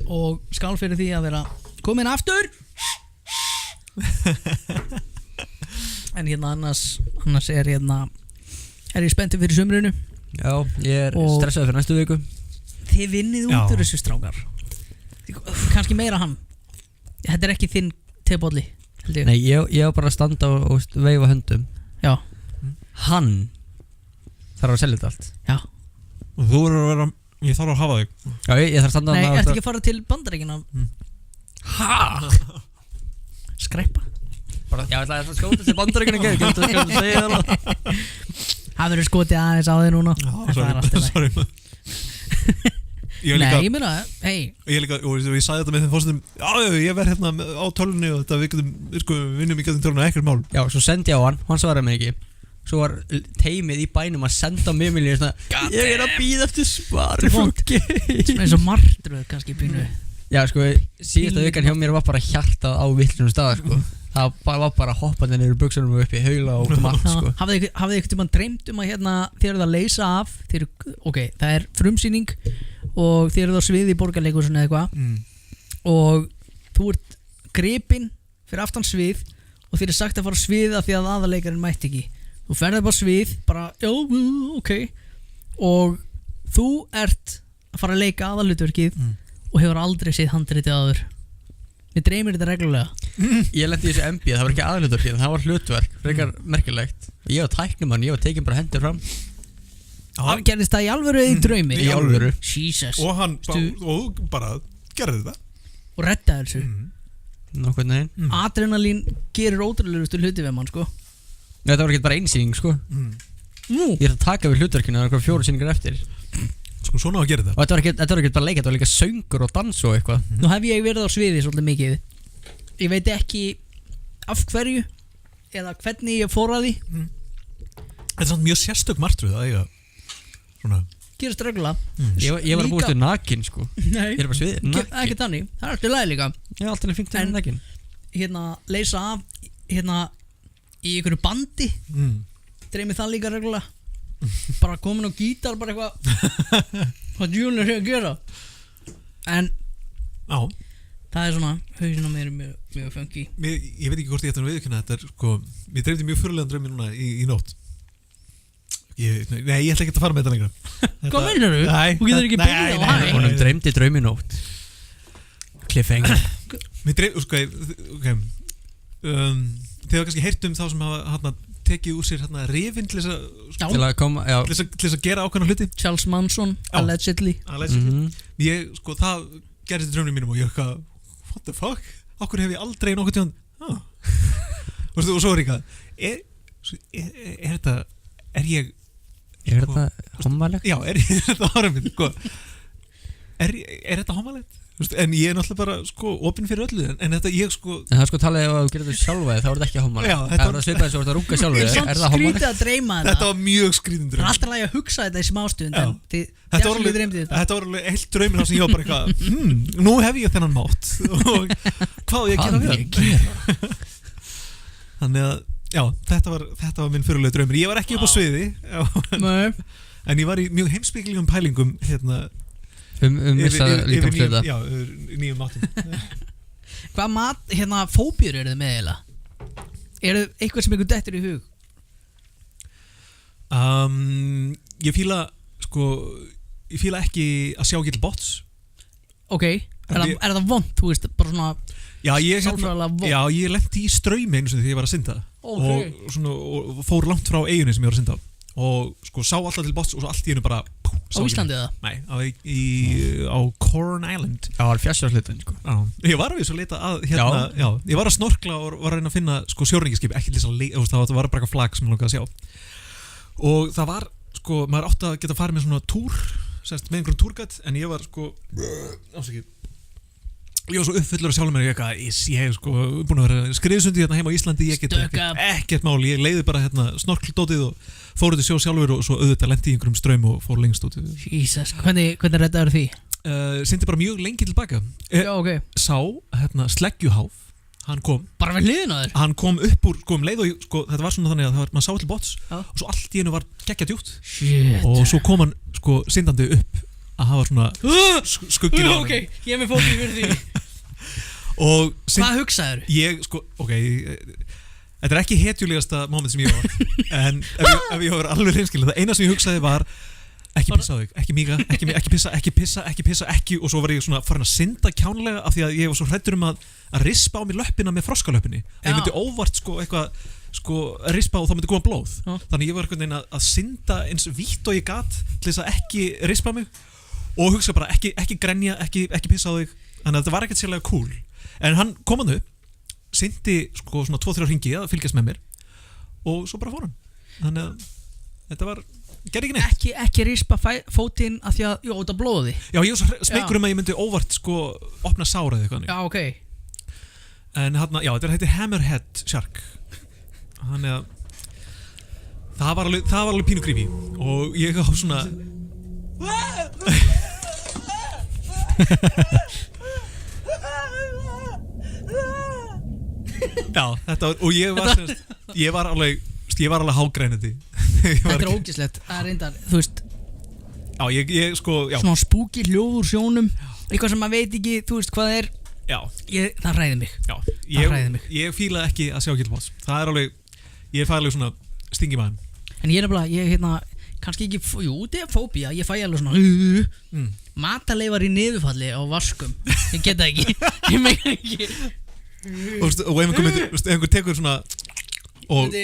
Og skál fyrir því að vera komin aftur. En hérna annars er ég spenntið fyrir sumrunu. Já, ég er stressaður fyrir næstu viku. Þið vinnið út úr þessu strákar. Kannski meira hann. Þetta er ekki þinn tebolli. Nei, ég var bara að standa og veifa höndum. Já. Hann þarf að selja þetta allt. Já. Og þú verður að vera, ég þarf að hafa þig. Já, ég þarf að standa. Nei, ertu ekki að fara til Bandaríkina? Skræpa. Já, ég ætlaði að skóta til Bandaríkina ekki að segja það. Það verður skotið aðeins á þig núna. Sorry. Nei, ég meina, hei. Ég sagði þetta með þeim fórstum. Já, ég verð hérna á tölunni og þetta við vinnum í getum tölunni og ekkert mál. Já, svo sendi ég á hann svaraði mig ekki. Svo var teimið í bænum að senda á mér svona, ég er að bíða eftir svar. Svona eins og martröð kannski pínu. Já, sko, síðasta vikan hjá mér var bara hjartað á villunum stað, sko. Það var bara hoppandi niður buksunum og upp í haula og út allt, sko. Hafið þið einhvern tímann dreymt að hérna þið eruð að leysa af, ok, það er frumsýning og þið eruð á sviði í Borgarleikhúsinu eða eitthvað og þú ert gripinn fyrir aftan svið og þið er sagt að fara á svið af því að aðalleikarinn mætti ekki. Þú ferðir bara svið, bara, já, ok og þú ert að fara að leika aðalhlutverkið og hefur aldrei séð handritið áður. Mér dreymir þetta reglulega. Ég lendi í þessu MB, það var ekki aðhlutverkið, það var hlutverk, frekar merkilegt. Ég var tæknumann, ég var tekinn bara hendur fram. Gerðist það í alvöru eða í draumi? Í alvöru. Jesus. Og hann bara gerði þetta. Og reddaði þessu. Nokkuð neginn. Adrenalín gerir ótrúlegustu hluti við mann, sko. Þetta var ekki bara einsýning, sko. Ég er að taka við hlutverkinu og 4 sýningar eftir. Sko svona að gera þetta. Og þetta var ekki bara leik, þetta var líka söngur og dans og eitthvað. Nú hef ég verið á sviði svolítið mikið. Ég veit ekki af hverju eða hvernig ég fór að því. Þetta er samt mjög sérstök martröð að eiga svona gerist reglulega Ég var að búast við nakin sko Nei, Ég er bara svið nakin ekki þannig, það er alltaf læg líka Ég er alltaf fengt En- nakin leysa af í einhverju bandi dreymið það líka reglulega bara komin á gítar bara eitthvað hvað djúlur sé að gera en Já, það er svona hausinn á mér er mjög funky ég veit ekki hvort ég ætti að viðurkenna þetta er sko, mér dreymdi mjög fyrirlegan draumi núna í nótt Nei, ég ætla ekki að fara með þetta lengra Hvað meinar þú? Nei, Þú getur ekki byrjað á hæ Honum dreymdi drauminótt Cliffhanger Mér dreymdi, sko, þið hafa kannski heyrt þá sem hafa tekið úr sér rifin til þess Til að koma, já að gera ákveðna hluti Charles Manson, Já. allegedly Ég, sko, það gerðist í draumnum mínum og ég eitthvað, what the fuck? Okkur hef ég aldrei nokkuð tíðan og svo er eitthvað er þetta ég Er þetta hommalegt? Já, er þetta ára minn sko. er þetta homalegt? En ég er náttúrulega bara sko, opinn fyrir öllu en þetta ég sko En það er sko talað ef að þú gerir þetta sjálfa þá er þetta ekki hommalegt Já, Það þetta er það svipað eins og þú ert að runga sjálfa Ég er Er samt það hommalegt? skrítið að dreyma þetta þetta var mjög skrítinn Það er draumur alltaf lægi að hugsa þetta í smástund Já. en þið Þetta var definitely dreymdi þetta þetta var alveg heilt draumur þar sem ég var bara eitthvað nú hef ég þennan mátt og hvað á ég að gera við hann? Þannig að já, þetta var minn fyrirlega draumur ég var ekki upp á sviði Nei. en ég var í mjög heimspekilegum pælingum Missa líkamsleita já, yfir nýjum máttum Hvað mat, fóbíur eru þið með eiginlega? Er þið eitthvað sem ykkur dettur í hug? ég fíla ekki að sjá gill bots Ok, er það vond, þú veist, bara svona já, sálfræðilega vond? já, ég lenti í straumi einu sinni þegar ég var að synda Ok. og fór langt frá eyjunni sem ég var að synda á og sko sá alltaf til bots og svo allt í hennu bara Á Íslandi eða? Nei, á Corn Island Það var fjarsjóðslitin sko Já, ég var við svo að leita að já, ég var að snorkla og var að reyna að finna sko sjórningaskip, ekki til þess að leita, það var bara eitthvað flag sem ég langaði að sjá og það var, sko, maður átti að geta farið með svona túr, með einhverjum túrgat en ég var sko ásakið ég var svo uppfullur af sjálfum mér ég hef sko búin að vera skriðsundi hérna heima á Íslandi ég get ekkert mál, ég leiði bara snorkldótið og fór út í sjó sjálfur og svo auðvitað lendi í einhverjum straum og fór lengst út Jesus, hvernig reddaður því? Sindi bara mjög lengi tilbaka Já, ok sá, sleggjuháf hann kom Bara við hliðin á þér? hann kom upp úr, sko leið og sko, þetta var svona þannig að maður sá til bots Já. og svo allt í hennu var geggja djúpt Shit og svo kom hann sko syndandi upp að hafa svona skuggin á Ok, ég er með fóbíu fyrir því og Hvað hugsaður? ég sko, ok þetta er ekki hetjulegasta moment sem ég var en ef ég var alveg reynskilin það eina sem ég hugsaði var ekki pissa á þig, ekki míga, ekki pissa og svo var ég svona farin að synda kjánlega af því að ég var svo hræddur að rispa á mér löppina með froskalöppinni og ég myndi óvart sko eitthvað sko rispa og þá myndi koma blóð þannig ég var einhvern veginn að synda eins vítt og ég gat til þess að ekki rispa mig og hugsa bara ekki grenja, ekki pissa á þig þannig að þetta var ekkert sérlega cool en hann kom hann upp syndi sko svona 2-3 hringi að fylgjast með mér og svo bara fór hann þannig að þetta var gerði ekki neitt Ekki rispa fótinn af því að, jú, þetta blóði já, ég var svo smeykur að ég myndi óvart sko opna sára eða eitthvað Já, ok en hann, já, þetta heitir Hammerhead Shark þannig að það var alveg pínu creepy og ég á svona já, þetta var og ég var alveg hágrænandi Þetta er ógislegt, það er reyndar, þú veist já, ég sko, já svona spooky hljóð úr sjónum eitthvað sem maður veit ekki, þú veist hvað það er já, það hræðir mig já, hræðir mig. ég fíla ekki að sjá killbots það er alveg, ég fæ alveg svona stingi maður en ég er nefnilega, kannski ekki, jú, þetta er fóbía ég fæ alveg svona mataleifar í niðurfalli á vaskum ég get það ekki, ég meina ekki og ef einhver tekur svona og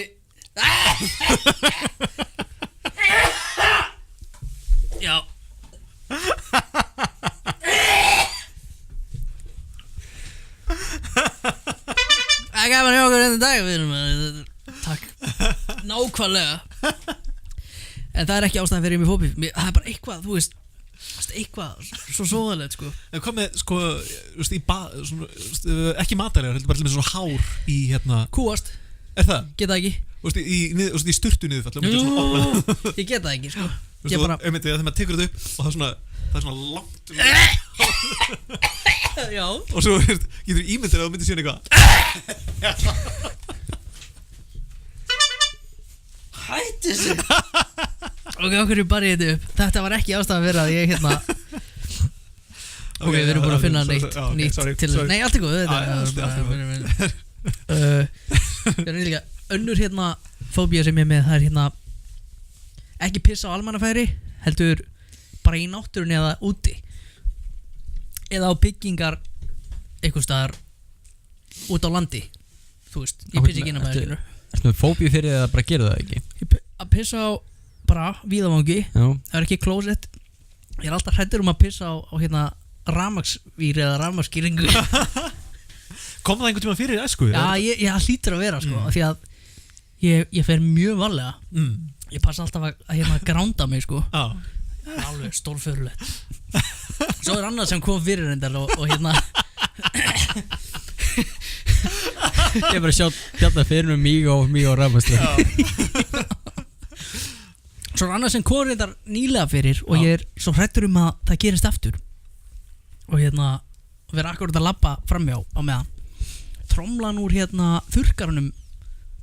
já það er gaman hjá okkur enn dag við erum takk nákvæmlega en það er ekki ástæðan fyrir mig fóbíu það er bara eitthvað, þú veist eitthvað svo svoðalegt sko en hvað með sko svona, ekki matalega, heldur bara til með svona hár í kúast Er það? Geta ekki. Þú veist, í sturtu niðurfall Ég geta ekki, sko. Þú veist, þegar maður tekur þetta upp og það er svona langt Já. og svo getur ímyndir að þú myndir síðan eitthvað Hættu þessu. Ok, okkur er bara þetta upp. Þetta var ekki ástæðan fyrir að ég hérna. Ok, við erum búin að finna nýtt til þess. Nei, allt er góð. Ég er líka önnur hérna fóbía sem ég er með, það er hérna ekki pissa á almannafæri, heldur bara í náttúrunni eða úti eða á byggingar einhvers staðar út á landi, þú veist, ég pissa ekki inn á bæðinu. Ertu með fóbíu fyrir það að bara gera það ekki? Að pissa á bara víðavangi, það er ekki klósett. Ég er alltaf hræddur að pissa á hérna rafmagnsvíri eða rafmagnskýringu. Kom það einhvern tíma fyrir í æsku? Já, ég hlýtur að vera sko, því að ég fer mjög varlega. Ég passa alltaf að hérna gránda mig sko. Það er alveg stórfurulegt. Svo er annað sem kom fyrir reyndar og hérna Ég er bara að sjá hérna fyrir með mig og rafmagnslu. Svo er annað sem kom reyndar nýlega fyrir og ég er svo hræddur að það gerist aftur. Og hérna vera akkurat að labba framjá á meðan tromlan úr hérna þurrkarunum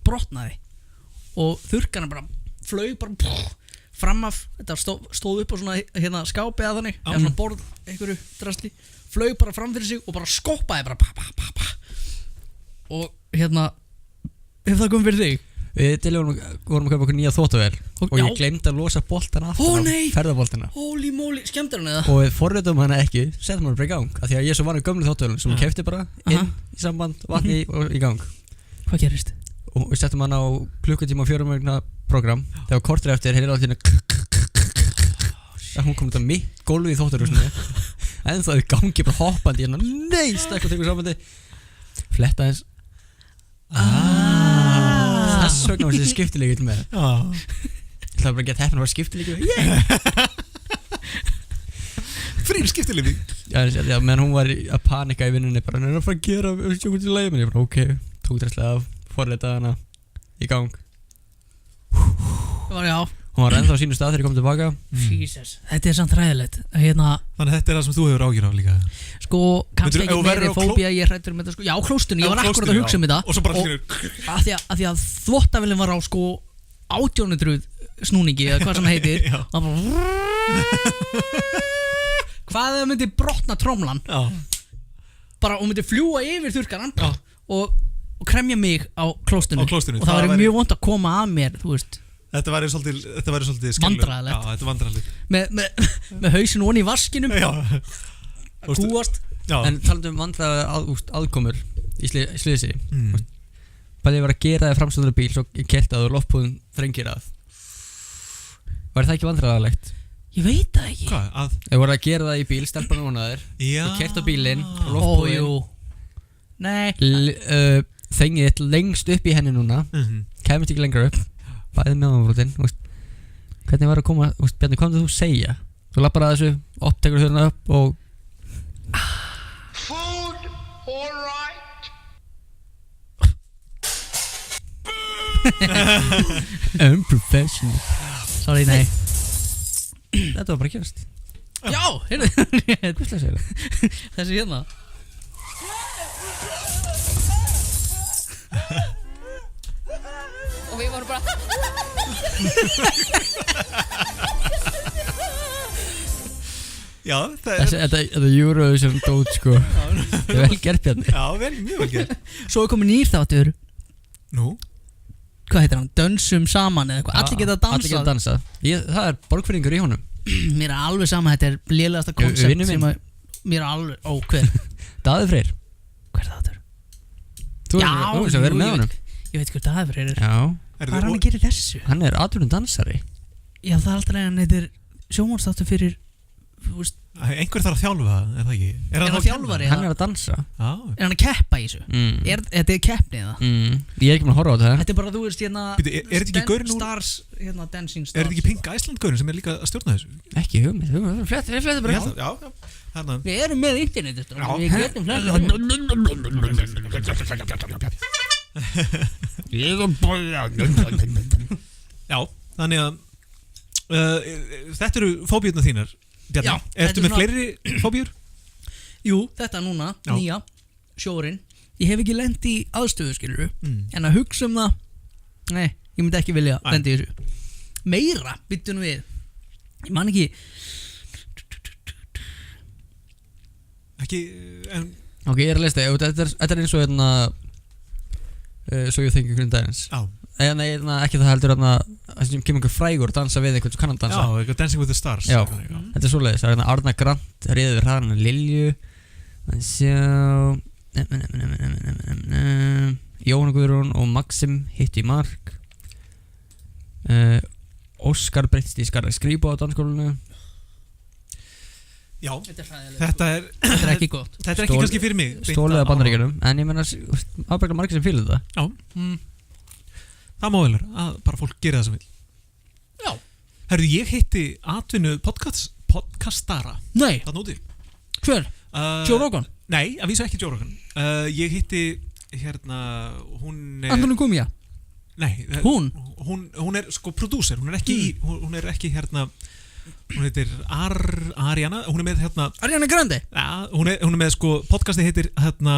brotnaði og þurrkarinn bara flaug bara fram af, þetta stóð upp á svona hérna skápi að þannig, eða svona borð einhverju drasli, flaug bara fram fyrir sig og bara skoppaði bara pa. Og hérna hefur það komið fyrir þig? Við til vorum að kaupa okkur nýja þvottavél og ég glemdi að losa boltana aftur á ferðaboltana. Holy moly, skemmtir hann eða? Og við forritum hana ekki, settum hana bara í gang af því að ég er svo vanur gömlu þvottavélum sem ég keypti bara inn í samband, vatni og í gang. Hvað gerist? Og við settum hana á klukkutíma og 4 mínútna program. Þegar kortir eftir heyrði allt hérna hún kom þetta mitt gólfið í þvottarhúsinu en það í gangi bara hoppandi hérna, nei, stakk og tekur sambandi fletta eins þess vegna var þessi skiptileik með ég ætlaði bara að geta heppin að vera skiptileik Frýr skiptileik já, menn hún var að panika í vinnunni bara, hann er að fara að gera sjókvæmt í leið, menn ég bara, ok, tók dresslega af forleitaði hana í gang Já. Hún var ennþá á sínu stað þegar ég kom tilbaka. Jesus, þetta er samt ræðilegt hérna, þannig að þetta er það sem þú hefur ágjur af líka. Sko, kannski ekki meiri fóbía ég hræddur með þetta sko. Já, klóstunni, ég var akkurat að hugsa um þetta og svo bara af því að þvottavélin var á sko 1800 snúningi eða hvað sem það heitir það bara hvað ef það myndi brotna tromlan bara og myndi fljúa yfir þurrkaran og kremja mig á klóstunni og það væri mjög vont að koma að mér, þú veist. Þetta væri svolítið vandræðilegt. Já, þetta er vandræðilegt. Með hausinn onni í vaskinum. Kúast. En talandi um vandræðilega aðkomur í sliðsi. Bæði var að gera það framstöður bíl svo kert að og loftpúðun þrengir að. Var það ekki vandræðilegt? Ég veit það ekki. Hvað? Þau voru að gera það í bíl, stelpan og vonaðir. Og kert á bílinn, loftpúðun. Nei. Þengið lengst upp í henni núna. Kæmist ekki lengra upp. Bæðið meðanfrótin. Hvernig var að koma, Bjarni, hvað þú segja? Þú lappar að þessu, tekur hurna upp og Food, all right. Unprofessional. Sorry, nei. Þetta var bara að gerast. Já, heyrðu. Þessi hérna. Og við vorum bara Já, þetta Eurovision dót sko. Það er vel gert, Bjarni. Já, mjög vel gert. Svo er komið nýr þáttur. Nú? Hvað heitir hann? Dönsum saman eða eitthvað. Allir geta dansað. Allir geta dansað. Það er borgfyrringur í honum. Mér er alveg sama, þetta er lélegasta koncept sem að mér er alveg, hver? Daði Freyr. Hver er þáttur? Þú sem verið með honum. Ég veit hver Daði Freyr er. Já. Hvað er hann að gera þessu? Hann er atvinnum dansari. Já, það er alltaf hann heitir sjónvarpsþáttur fyrir, þú veist. Einhver þarf að þjálfa það, er það ekki? Er hann þjálfari? Hann er að dansa. Er hann að keppa í þessu? Þetta er keppni eða? Ég er ekki með að horfa á þetta. Þetta er bara, þú veist, hérna Er þetta ekki gaurinn úr Stars, hérna Dancing Stars. Er þetta ekki Pink Iceland gaurinn sem er líka að stjórna þessu? Ekki hugmynd, flettir bara. Já. Við erum með internet, við getum flettir. Já, þannig að þetta eru fóbíurnar þínar, Bjarni. Já, Ertu þetta er með svona- fleiri fóbíur? Jú, þetta núna, Já. nýja, sjórinn. Ég hef ekki lent í aðstöðu, skilur en að hugsa það, nei, ég myndi ekki vilja Nei. lenda í þessu. Meira, byttu nú við. Ég man ekki, Ekki, en Ok, ég er að lesta, þetta er eins og hérna So You Think You Can Dance. Já, Nei, ekki það heldur hérna það sem kemur einhver frægur dansa við einhvern sem kannan dansa. eitthvað Dancing with the Stars. Já. Já. Þetta er svoleiðis, það er hérna Arna Grant riðið við hraðan Lilju. Þannig sjá Jóhanna Guðrún og Maxim hittu í mark. Óskar breyttist í Skarri Skrýbo á dansskólinu. Já, þetta er hræðilegt. þetta er ekki gott. er ekki kannski fyrir mig. Stólið af Bandaríkjunum. En ég menna ábækla margir sem fíla þetta. Já, það má vel vera að bara fólk gera það sem vil. Já. Herðu, ég hitti atvinnu podcastara Nei, þarna úti. hver? Joe Rogan? Nei, að vísa ekki Joe Rogan. Ég hitti hérna, hún er Antoni Gumja? Nei, hún er sko prodúser, hún er ekki hérna, hún heitir Ariana, hún er með hérna, Ariana Grande? ja, hún er með sko, podcasti heitir hérna,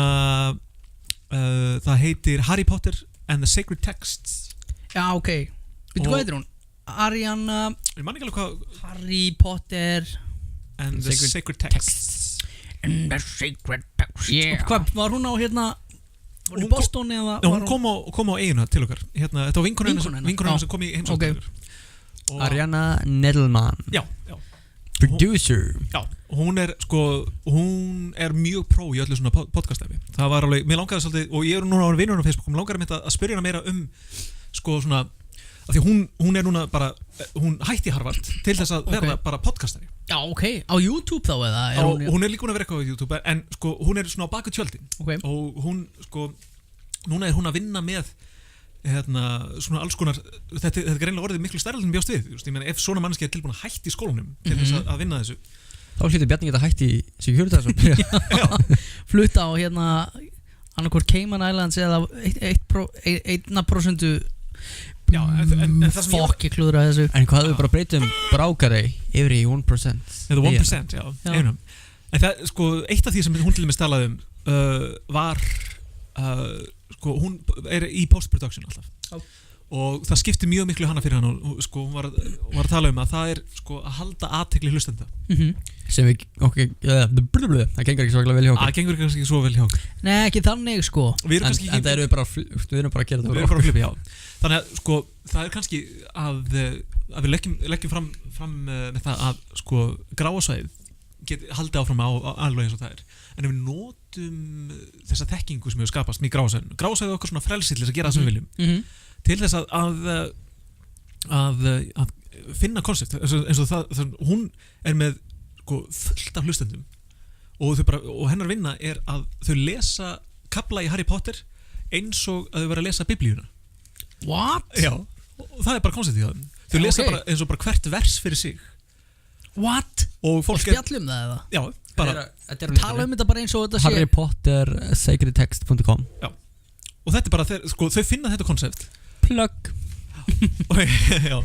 það heitir Harry Potter and the Sacred Texts. Já, ok. Veitu hvað heitir hún? Ariana, Ég man ekki alveg hvað Harry Potter and the Sacred Texts. and the Sacred Text. Yeah. Hvað, var hún á hérna, var hún í Hún Boston eða Já, var hún kom á eiginu til okkar hérna, þetta var vinkonuna Vinkona hennar? hennar Já. sem kom í heimsókn Ok. til okkar. Og- Ariana Nedelman, Já, producer. já, hún er mjög pró í öllu svona podcastæfi. Það var alveg, mér langaði svolítið, og ég er núna á vinnunum á Facebook, mér langaði mitt að spyrja hana meira sko svona, af því hún er núna bara, hún hætti Harvard til þess að verða bara podcastari. Já, ok. Á YouTube þá eða? Og hún er líka búin að vera eitthvað á YouTube, en sko hún er svona á baku tjöldin. Ok. Og hún sko, núna er hún að vinna með hérna, svona alls konar, þetta er greinlega orðið miklu stærri en bjóst við, þú veist, ég meina ef svona mannski er tilbúin að hætti í skólanum til þess að vinna þessu. Þá hlýtur Bjarni geta hætt í Securitas. Flutta á hérna annarkvort Cayman Islands eða 1% Já, en það sem fokk ég klúður að þessu. En hvað við bara breytum brákari yfir í 1%? eða 1%, já, einum. En það, sko, eitt af því sem hún til dæmis talaði var sko, hún er í post-production alltaf. Já. Og það skipti mjög miklu hana fyrir hana og sko, hún var að tala um að það er sko að halda athygli hlustenda. Sem við, það gengur ekki svo vel hjá okkur. Það gengur kannski ekki svo vel hjá okkur. Nei, ekki þannig sko. Við erum kannski En það eru við bara að gera Við þetta erum bara að flipa, já. Þannig að sko, það er kannski að við leggjum fram með það að sko, gráasvæðið geti haldið áfram á alveg eins og það er. En ef við notum þessa þekkingu sem hefur skapast með gráasvæðið er okkur svona frelsi til þess að gera það sem við viljum. Til þess að finna koncept eins og það, hún er með sko, fullt af hlustendum og hennar vinna er að þau lesa kafla í Harry Potter eins og að þau vera að lesa biblíuna. What? Já, og það er bara konceptið það. Þau lesa bara eins og bara hvert vers fyrir sig. What? Og Og fólk spjallum það eða? já, bara Tala um þetta bara eins og þetta sé Harry Potter sacredtext.com. og þetta er bara sko, þau finna þetta koncept Plug. já.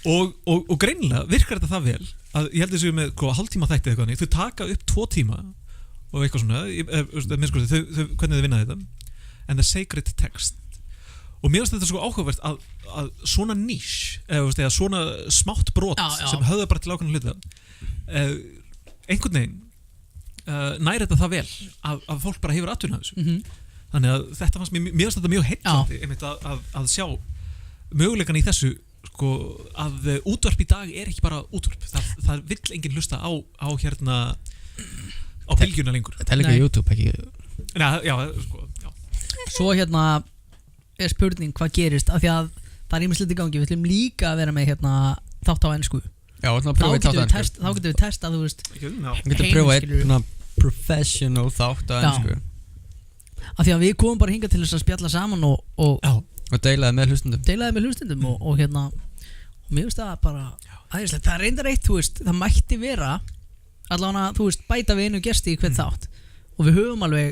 og greinilega virkar þetta það vel að ég held þessu með hálftíma þætti eða eitthvað, þau taka upp 2 tíma og eitthvað svona hvernig þau vinna þetta and the sacred text og mér finnst þetta svo áhugavert að svona nýs eða svona smátt brot sem höfða bara til ákveðna hluta einhvern veginn næri þetta það vel að fólk bara hefur atvinna þessu þannig að þetta fannst mér finnst þetta mjög heillandi einmitt að sjá möguleikan í þessu sko, að útvarp í dag er ekki bara útvarp það vill enginn hlusta á hérna á bylgjuna lengur Þetta er líka YouTube, ekki? já. Svo hérna er spurning hvað gerist af því að það er ýmislegt í gangi við ætlum líka að vera með hérna þátt á ensku Já, þá getum við testað þú veist Við getum pröfa einn professional þátt á ensku af því að við komum bara hingað til þess að spjalla saman og deilaði með hlustendum og hérna og mér finnst það bara æðislegt, það er reyndar eitt, þú veist, það mætti vera allavega, þú veist, bæta við einu gesti í hvern þátt og við höfum alveg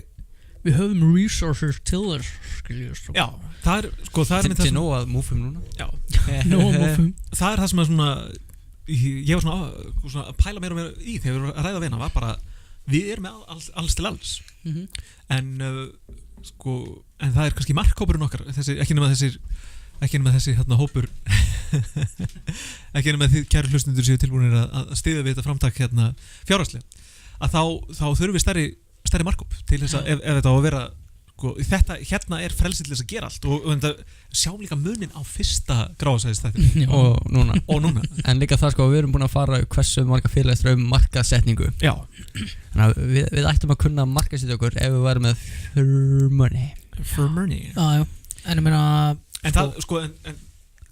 við höfum resources til þess skiljast Já, það er Þetta er nóg að múfum núna Já, það er það sem er svona ég var svona að pæla meira og meira í þegar við erum að ræða vina var bara, við erum með alls til alls en en það er kannski markhópurinn okkar ekki nema þessi hérna hópur ekki nema þið kæru hlustundur séu tilbúinir að styðja við þetta framtak hérna fjárhagslega að þá þurfum við stærri markhóp til þess að ef þetta á að vera þetta hérna er frelsið til þess að gera allt og sjáum líka munin á fyrsta gráðsæðistætti og núna en líka það við erum búin að fara hversu marga fyrirlestur markaðssetningu Já þannig að við ættum að kunna markaðsetja okkur ef við værum með for money Já, en ég meina en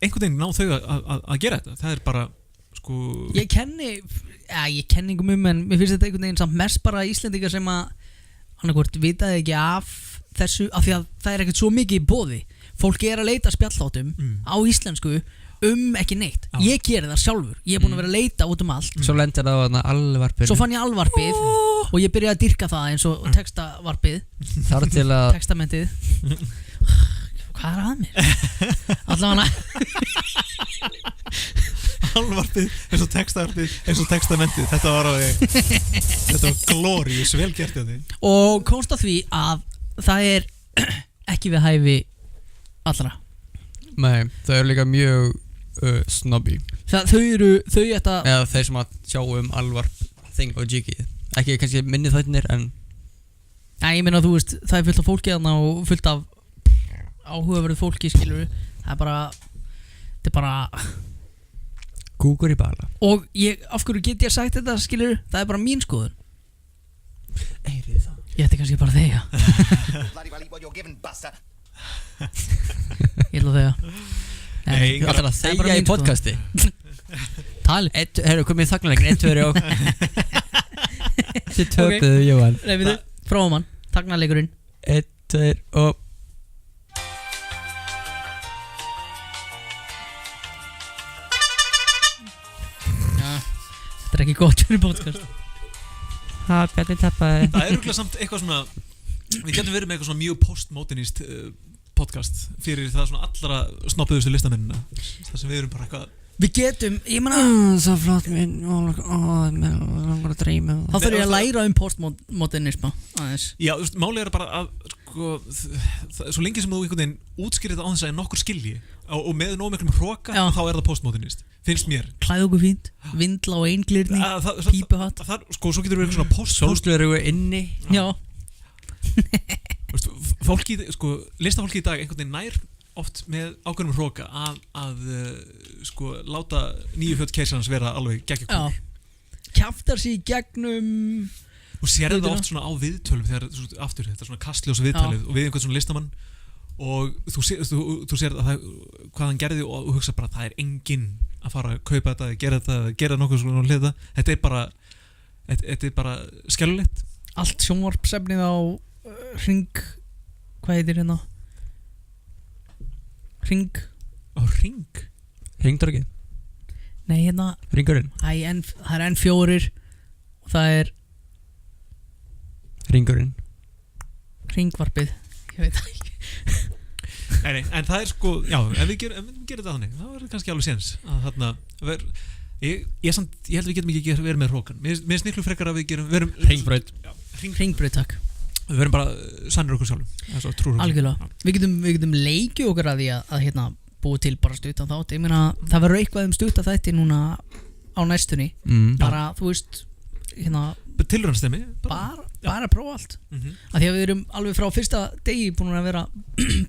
einhvern veginn ná þau að gera þetta það er bara ég kenni engum en mér finnst þetta einhvern veginn samt mest bara Íslendingar sem að annarkvort vitaði ekki af þessu af því að það er ekkert svo mikið í boði fólk er að leita spjallþáttum á íslensku ekki neitt ég geri það sjálfur, ég er búin að vera að leita út allt svo lendir það á alvarpið svo fann ég alvarpið og ég byrjaði að dyrka það eins og textavarpið þar til að textamentið hvað er að mér? allavega alvarpið eins og textamentið þetta var glorious vel gert og komst að því að það er ekki við hæfi allra nei, þau eru líka mjög snobby þau þetta eða þeir sem að sjá alvarp þing og jiggy ekki kannski minni þættinir en ég meina þú veist það er fullt af fólki þarna og fullt af áhugaverðu fólki skilur þetta er bara kúkur í bala og af hverju get ég sagt þetta skilur það er bara mín skoðun Eyrið það ég ætti kannski bara þegja ég ætla að þegja Það er að þegja í podcasti Tali Herru, komið í þagnarleikin 1, 2 og Þið tökuðu, Jóhann Nei, prófum hann, þagnarleikurinn 1, 2 og Þetta er ekki gott fyrir podcast Bjarni tappaði Það er örugglega samt eitthvað svona við getum verið með eitthvað svona mjög postmodernist podcast fyrir það svona allra snobbuðustu listamennina það sem við erum bara eitthvað við getum, ég meina svo flott minn langar að dreyma þá þarf ég að læra postmodernisma aðeins já, þú veist, málið er bara að svo lengi sem þú einhvern veginn útskýrir þetta á þess að nokkur skilji og með nóg miklum hroka þá er það postmodernist finnst mér klæð okkur fínt, vindla og einglirni pípuhatt svo getur við eitthvað svona sólstöður inni já fólki, listafólki í dag einhvern veginn nær oft með ákveðnum hroka að láta nýju fjöld keisarans vera alveg geggjakúl kjaftar sig í gegnum og sér það oft svona á viðtölum þegar aftur þetta svona kastljós viðtalið og við einhvern svona listamann og þú sér að hvað hann gerði og þú hugsa bara það er enginn að fara að kaupa þetta gera nokkuð svona hliða þetta er bara skellulegt allt sjónvarpsefnið á Hring hvað heitir hérna Hringdorgið nei hérna Hringurinn það er N4 og það er Hringurinn Hringvarpið ég veit það ekki nei, en það er já ef við gerum þetta þannig þá er það kannski alveg séns að þarna ég held við getum ekki verið með hrókan mér finnst miklu frekar að við gerum Hringbraut takk við verum bara sannir okkur sjálfum algjörlega við getum leikið okkur að því að hérna búið til bara stutta þátt ég meina það verður eitthvað stutta þætti núna á næstunni bara þú veist hérna tilraunstemi bara að prófa allt af því að við erum alveg frá fyrsta degi búin að vera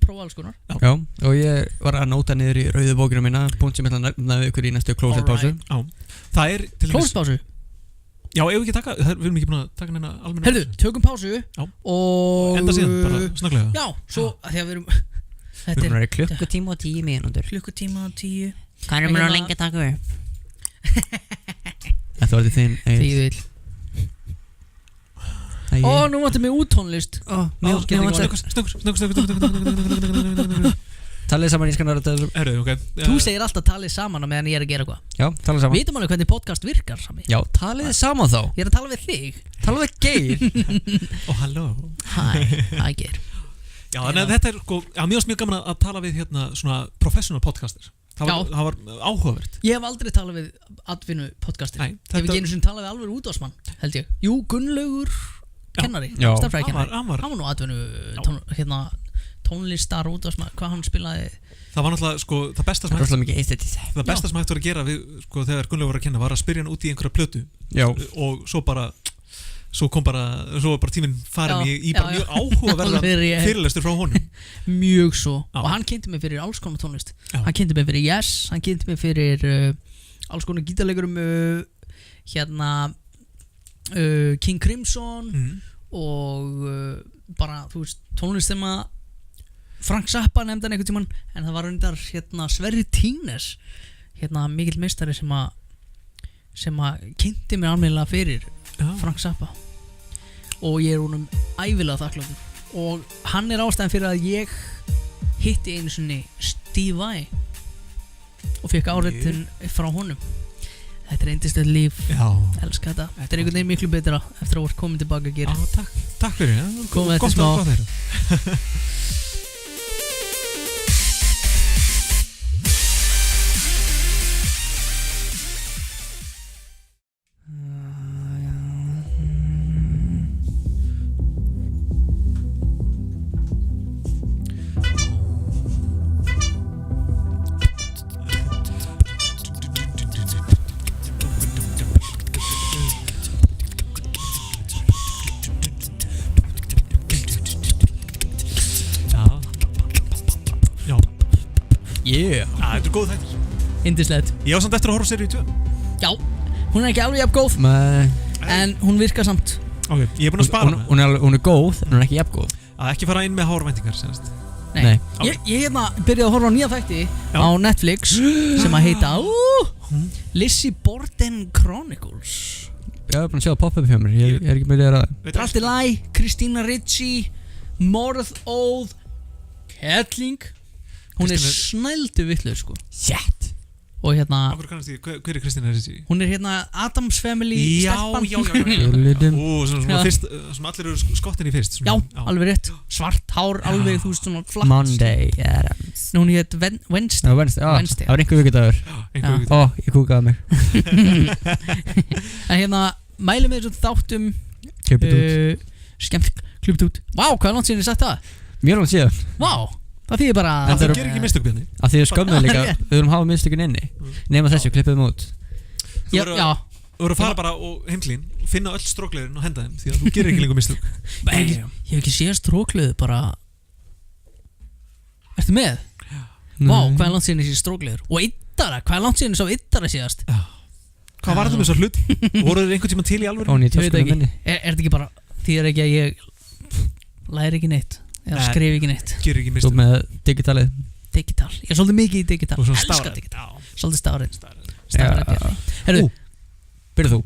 prófa alls konar já og ég var að nóta niður í rauðu bókina mína punkt sem ég ætla að nefna við ykkur í næstu klósettpásu það er til klósettpásu já, ef við ekki taka, við erum ekki búin að taka neina almenna herðu, tökum pásu og enda síðan, bara snögglega já, svo að því að við erum þetta er klukkutíma og 10 mínútur klukkutíma og 10 hvað er mér að lengi að taka upp þetta var til þín því þú vil nú vantum við úttónlist snöggur talið saman ég skannar þetta Herru, ok Þú segir alltaf talið saman á meðan ég er að gera eitthvað Já, talið saman Vitum alveg hvernig podcast virkar sami Já, talið þið saman þá Ég er að tala við þig Talið við Geir Og halló Hæ Geir Já, þannig að þetta sko Já, mér varst mjög gaman að tala við hérna svona professional podcaster Það var áhugavert Ég hef aldrei talað við atvinnu podcastir Nei, Ég hef ekki einu sinni talað við alveg útvarsmann held ég Jú, Gunnlaugur kennari Já. Starfræðikennari Hann var- Hann var nú atvinnu tónlistar útvarsmann Hvað hann spilaði Það var náttúrulega sko það besta sem Róslega mikið eitt Það besta sem hægt var að gera við, sko, þegar Gunnlaugur var að kenna var að spyrja hann út í einhverja plötu Já og svo var bara tíminn farin Já, í bara já, mjög já. áhugaverða Alveg rétt. fyrirlestur frá honum Mjög svo Já. Og hann kynnti mig fyrir alls konar tónlist Já. Hann kynnti mig fyrir Yes Hann kynnti mig fyrir alls konar gítarleikurum King Crimson og bara, þú veist, tónlist sem að Frank Zappa nefndi hann einhvern tímann en það var reyndar Sverrir Tínes mikill meistari sem að kynnti mér almennilega fyrir Frank Zappa og ég er honum ævilega þakkláttur og hann er ástæðan fyrir að ég hitti einu sinni Steve Vai og fekk áriðin frá honum. Þetta er eindislegt líf. Já. Elska þetta. Þetta er einhvern veginn miklu betra eftir að vera komin tilbaka að gera. Já, takk fyrir. Ja. Komum þetta smá. Yeah. Þetta er góð þættir. Indislegt. Ég á samt eftir að horfa á seríu 2. Já, hún er ekki alveg jafn góð en hún virkar samt. Ok, ég er búinn að spara hún er góð, en hún er ekki jafn góð. Að ekki fara inn með hárvæntingar senast. Nei. Ég byrjaði að horfa á nýja þætti á Netflix sem að heita Lizzie Borden Chronicles. Já, ég er búinn að sjá pop-up hjá mér. Ég er ekki með að Allt í lagi, Christina Ricci, Morðóð, Kettling. Hún er snældu vitlaug sko. Shit. Og Akkur kannast því, hver er Christina Ricci? Hún er Addams Family stelpan. Já. Svona fyrst, sem allir eru skottin í fyrst. Já, alveg rétt. Svart hár, alveg, þú veist, svona flatt. Monday, Addams. Hún hétt Wednesday. Já, Wednesday. Það var einhver vikudagur. Ó, ég kúkaði mig. En mælum við þessum þáttum. Klippið út. Skemmt, klippið út. Vá, hvað er langt síðan ég sagt það? Mjög langt síðan. Vá, það þýðir bara En það gerir ekki mistök Bjarni. Að því að skömmuð líka, við höfum hafa mistökun inni. Nema þessu, klippið þeim út. Já. Þú verður að fara bara og heimlín, finna öll stróklegurinn og henda þeim því að þú gerir ekki lengur mistök. Ég hef ekki séð strókluð bara. Ertu með? Vá, hvað er langt síðan ég sé stróklegur? Og Iddara, hvað er langt síðan ég sá Iddara síðast? Hvað var það með þessar hluti? Voru þeir einhvern tíma til í alvöru? Ó, ég veit ekki. Er þetta ekki bara, því er ekki að ég læri ekki neitt eða skrif ekki neitt? Gerir ekki mistök. Þú með digitalið. Digital, ég er svolítið mikið í digital. Og svona Elska stafrænt. digital. Svolítið stafrænt. Herru, byrðu þú?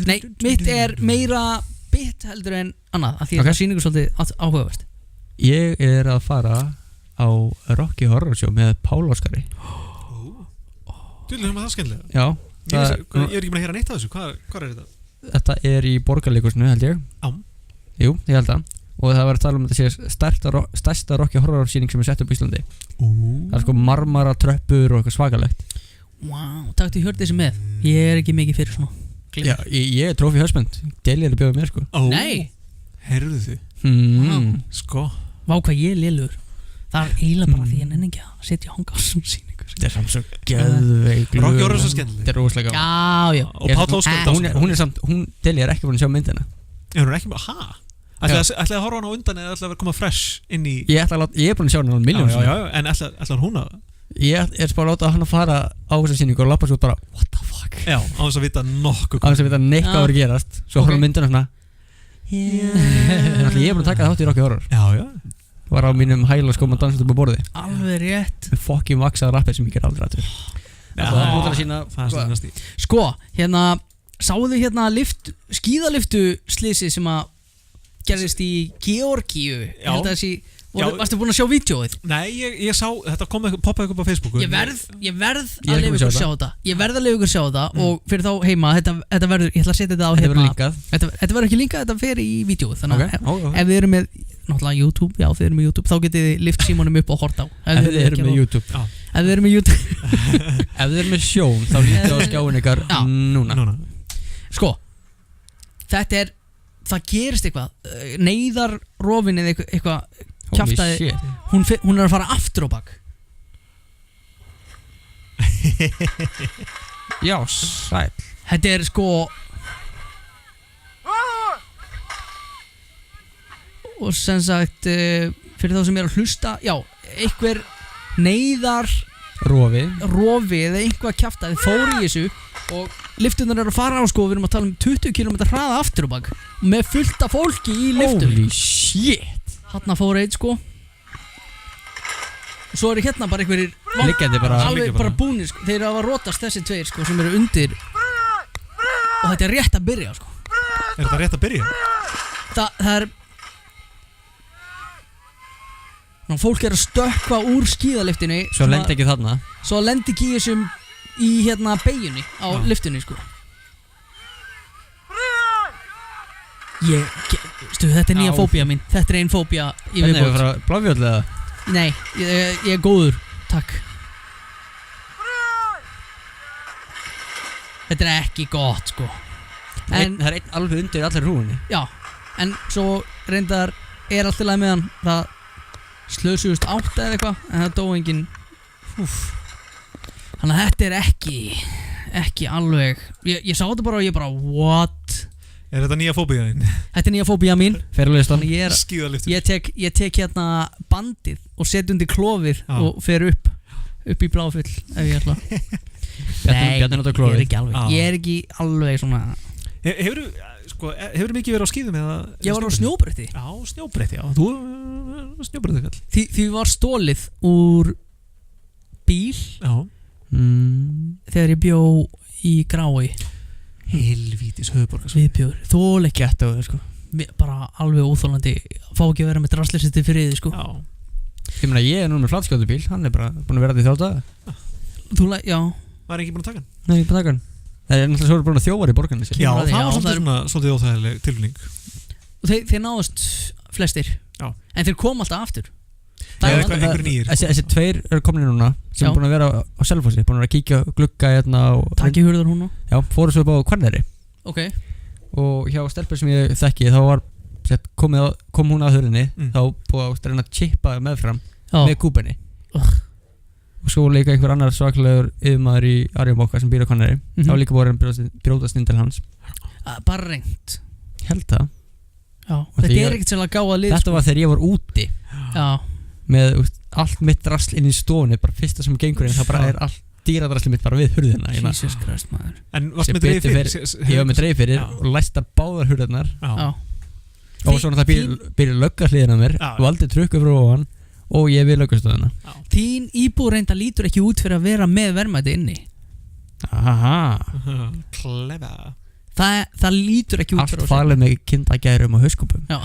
nei, mitt er meira bit heldur en annað af því að það sýningur svolítið áhugavert. Ég er að fara á Rocky Horror Show með Pál Óskari. Þú vil það skemmtilega. Já. Ég er ekki búin að heyra neitt af þessu. Hvað er þetta? Þetta er í Borgarleikhúsinu held ég. Jú, ég held það. Og það var að tala um þetta sé stærsta Rocky Horror sýning sem er sett upp í Íslandi. Það er sko marmara tröppur og eitthvað svakalegt. Wow, takk til hörði þessi með. Ég er ekki mikið fyrir svona. Já, ég er trófi husband. Deli er að bjóða mér sko. Nei. Heyrðu þið? Sko. Vá hvað ég er lélugur. Það er eiginlega bara því ég nenni ekki að setja hanga á svona sýningu. Þetta er samt svo geðveik. Rocky Horror er svo skemmtileg. Þetta er rosalega gaman. Já. Og Páll Óskar. Hún er samt, Deli er ekki búin að sjá myndina. Hún er ekki bara, ætlaði að horfa hana á undan eða ætlaði að vera koma fresh inn í. Ég er búin að sjá hana á miljón. Já, en ætlaði hún að. Ég er bara að láta hann að fara á þessa sýningu og lappa svo bara, what the fuck. Já, á þess að vita nokkuð. Á þess að vita neitt hvað var að gerast. Svo horfa myndina svona. Ég er búin að taka þátt í Rocky Horror. Já. Var á mínum hælaskóm að dansa upp á borði. Alveg rétt. Með fucking vaksaða rappið sem ég ger aldrei aftur. Það er sína. Það er stíl. Sko, sáðu þið skíðaliftu slísi sem að gerðist í Georgíu. Ég held að þessi Varstu búin að sjá vídeóið? Nei, ég sá, þetta poppaði upp á Facebooku. Ég verð að leyfa ykkur að sjá þetta. Ég verð að leyfa ykkur að sjá þetta og fyrir þá heima, þetta verður, ég ætla að setja þetta á Þetta hérna. verður líkað. Þetta verður ekki líkað, þetta fer í vídeóið. Þannig að ef við erum með, náttúrulega YouTube, já þið erum með YouTube, þá getið þið lift símanum upp og horta á. Ef þið erum með YouTube. Ef þið erum með YouTube. Ef þið erum með sjón, þá lítið á skjáin ykkar núna. Sko, þetta það gerist eitthvað, neyðarrofin eða eitthvað kjaftaði, hún að fara aftur á bak. Já, sæl. Þetta sko og sem sagt fyrir þá sem að hlusta, já, einhver neyðarrofi eða einhvað kjaftaði fór í þessu og liftunar að fara á sko, við erum að tala 20 km hraða aftur á bak með fullt af fólki í liftum. Holy shit. Hanna fór eitt sko. Og svo hérna bara einhverjir liggjandi bara alveg bara búnir sko. Þeir hafa rótast þessi tveir sko sem eru undir og þetta rétt að byrja sko. Þetta rétt að byrja? Það fólk að stökkva úr skíðaliftinni. Svo lendi ekki þarna. Svo lendi ekki þessum í hérna beigjunni á liftinni sko. Þetta nýja fóbía mín. Þetta ein fóbía í viðbót. Hvernig við frá Bláfjöll eða? Nei, ég góður, takk. Þetta ekki gott sko. En það einn alveg undir allir rúinni. Já, en svo reyndar allt í lagi með hann. Það slösuðust 8 eða eitthvað, en það dó enginn. Þannig að þetta ekki alveg. Ég sá þetta bara og ég bara what? Þetta nýja fóbía þín? Þetta nýja fóbía mín. Ferðarlistan. Skíðaliftur. Ég tek hérna bandið og set undir klofið og fer upp í Bláfjöll ef ég ætla. Nei, ég ekki alveg svona. Hefur mikið verið á skíðum eða? Ég var á snjóbretti. Já, snjóbretti, já. Þú snjóbretti kall. Því var stólið úr bíl. Já. Þegar ég bjó í Grái. Helvítis höfuborgar. Viðbjóður. Þól ekki eftir það sko. Bara alveg óþólandi. Fá ekki að vera með drastlisitti fyrir þið sko. Já. Ég meina ég nú með flatskjóðubíl. Hann bara búin að vera því 3 daga. Já. Var ekki búin að taka hann? Nei, ekki búin að taka hann. Það náttúrulega svo búin að þjófar í borgarni sér. Já, það var svolítið óþægileg tilfinning. Og þeir náðust flestir. Já. En þeir kom alltaf aftur. Einhver nýr. Þessi 2 eru komin núna sem er búin að vera á Selfossi, búin að kíkja glugga hérna og Taki hurðar hún og? Já, fóru svo upp á Hvanneyri. Ok. Og hjá stelpur sem ég þekki þá var kom hún að hurðinni, þá búið að reyna að chippa meðfram með kúbenni. Og svo líka einhver annar svaklegur yfirmaður í Arjónbanka sem býr á Hvanneyri. Þá líka búið að brjótast inn til hans. Bara reynt. Held það. Já. Þetta ekkert sérlega gáða lið. Þetta var þegar ég var úti. Já. Með allt mitt drasl inn í stofunni, bara fyrsta sem gengur inn, það bara allt dýradrasli mitt bara við hurðina. Jesus Christ maður. En varst með dreif fyrir? Ég var með dreif fyrir og læstar báðar hurðarnar. Já. Og svona það býr löggasliðina mér og aldrei trukku frá ofan og ég við löggastöðuna. Þín íbúð reynda lítur ekki út fyrir að vera með verðmæti inni. Aha. Clever. Það lítur ekki út fyrir að allt falið með kindagærum og hauskúpum. Já.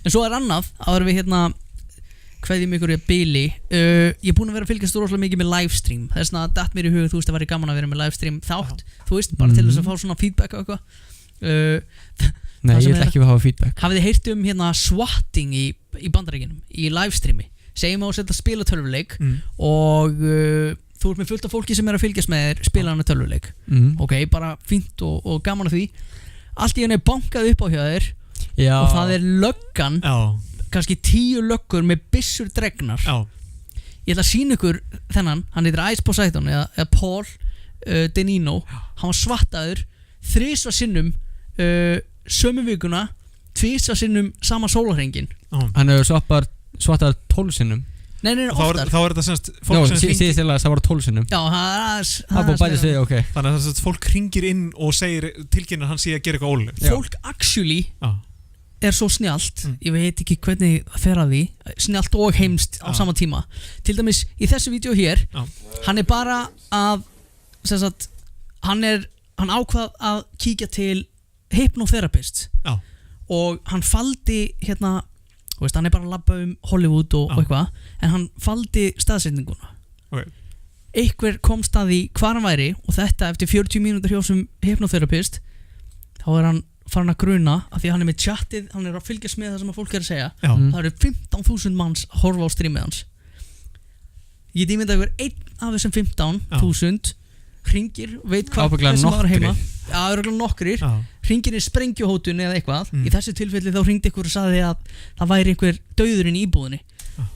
En svo annað, áður við hérna kveðjum ykkur í bili. Ég búin að vera að fylgjast rosalega mikið með livestream. Það svona datt mér í hug, þú veist, það væri gaman að vera með livestream þátt, þú veist, bara til þess að fá svona feedback og eitthvað. Nei, ég vil ekki hafa feedback. Hafið þið heyrt hérna swatting í Bandaríkjunum, í livestreami? Segjum að setja spila tölvuleik og þú ert með fullt af fólki sem að fylgjast með þér spila hana tölvuleik. Ok, bara fínt og gaman að því. Allt í henni bankað upp á hjá þér. Já. Og það löggan, kannski 10 löggur með byssur dregnar. Ég ætla að sýna ykkur þennan, hann heitir Ice Poseidon eða Paul Denino. Hann var svartaður 3 sinnum sömu vikuna, 2 sinnum sama sólarhringin. Hann hefur svartaður 12 sinnum. Nei, oftar. Þá er þetta semst fólk sem hringir. Síðast til að það var 12 sinnum. Já, það búið bætið sig, ok. Þannig að fólk hringir inn og segir tilkynna hann sé að gera eitthvað ólulegt. Fólk actually svo snjallt, ég veit ekki hvernig það fer að því, snjallt og heimst á sama tíma. Til dæmis í þessu vídeo hér, hann bara að hann ákvað að kíkja til hypnotherapist og hann faldi hérna, þú veist, hann er bara að labba Hollywood og eitthvað, en hann faldi staðsetninguna. Einhver komst að því hvar hann væri og þetta eftir 40 mínútur hjá sem hypnotherapist, þá hann farin að gruna af því að hann með chatið, hann að fylgjast með það sem að fólk að segja. Það eru 15.000 manns að horfa á streamið hans. Ég get ímynda ykkur einn af þessum 15.000 hringir, veit hvað þessum var heima. Já, örugglega nokkrir. Hringir í sprengjuhótun eða eitthvað. Í þessu tilfelli þá hringdi ykkur og sagði að það væri einhver dauðurinn í íbúðinni.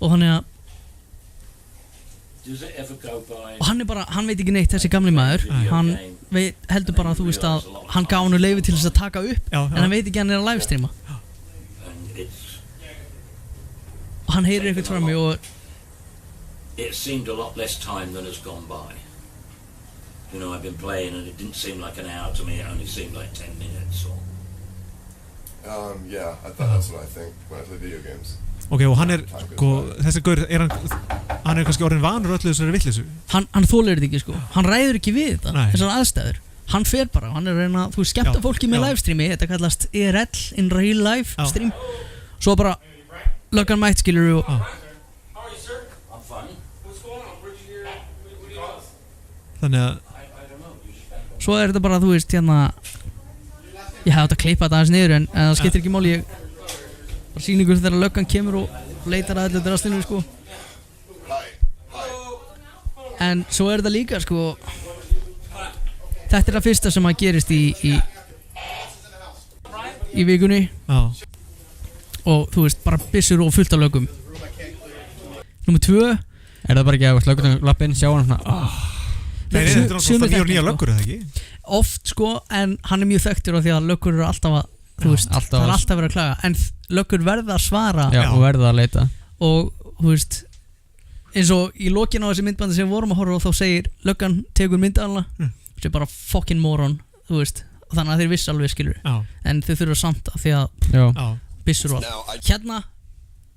Og þannig að og hann er bara, hann veit ekki neitt þessi gamli maður, hann heldur bara að þú veist að hann gaf hann leyfi til þess að taka upp, en hann veit ekki að hann er að livestreama og hann heyrir eitthvað frá mig og it seemed a lot less time than has gone by. You know, I've been playing and it didn't seem like an hour to me, it only seemed like 10 minutes or yeah, that's what I think when I play video games. Ok, og hann sko, þessi gaur, hann kannski orðin vanur öllu þessari vitleysu? Hann þolir þetta ekki, sko. Hann ræður ekki við þetta, þessar aðstæður. Hann fer bara, hann er að reyna, þú skemmta fólki með livestreami, þetta kallast IRL, in real life stream. Svo bara, löggan mætt, skilur og þannig að svo er þetta bara, þú veist, hérna ég hefði átt að klippa þetta aðeins niður en það skiptir ekki máli, ég bara sýn ykkur þegar löggan kemur og leitar að þetta rastinu, sko. En svo er þetta líka, sko, þetta er það fyrsta sem að gerist í vikunni. Og þú veist, bara byssur og fullt af löggum. Númer 2. Er það bara ekki að löggunum lappa inn, sjá hann svona Nei, þetta er náttúrulega mjög nýja löggur, eða ekki? Oft, sko, en hann er mjög þekktur af því að löggur eru alltaf að, þú veist, það er alltaf verið að klaga, en löggur verða að svara. Já, og verða að leita. Og, þú veist, eins og í lokin á þessi myndbandi sem við vorum að horfa og þá segir löggan tekur myndalna, sem bara fucking moron, þú veist, þannig að þeir vissi alveg, skilur. En þau þurfa samt að því að byssur og allt. Hérna,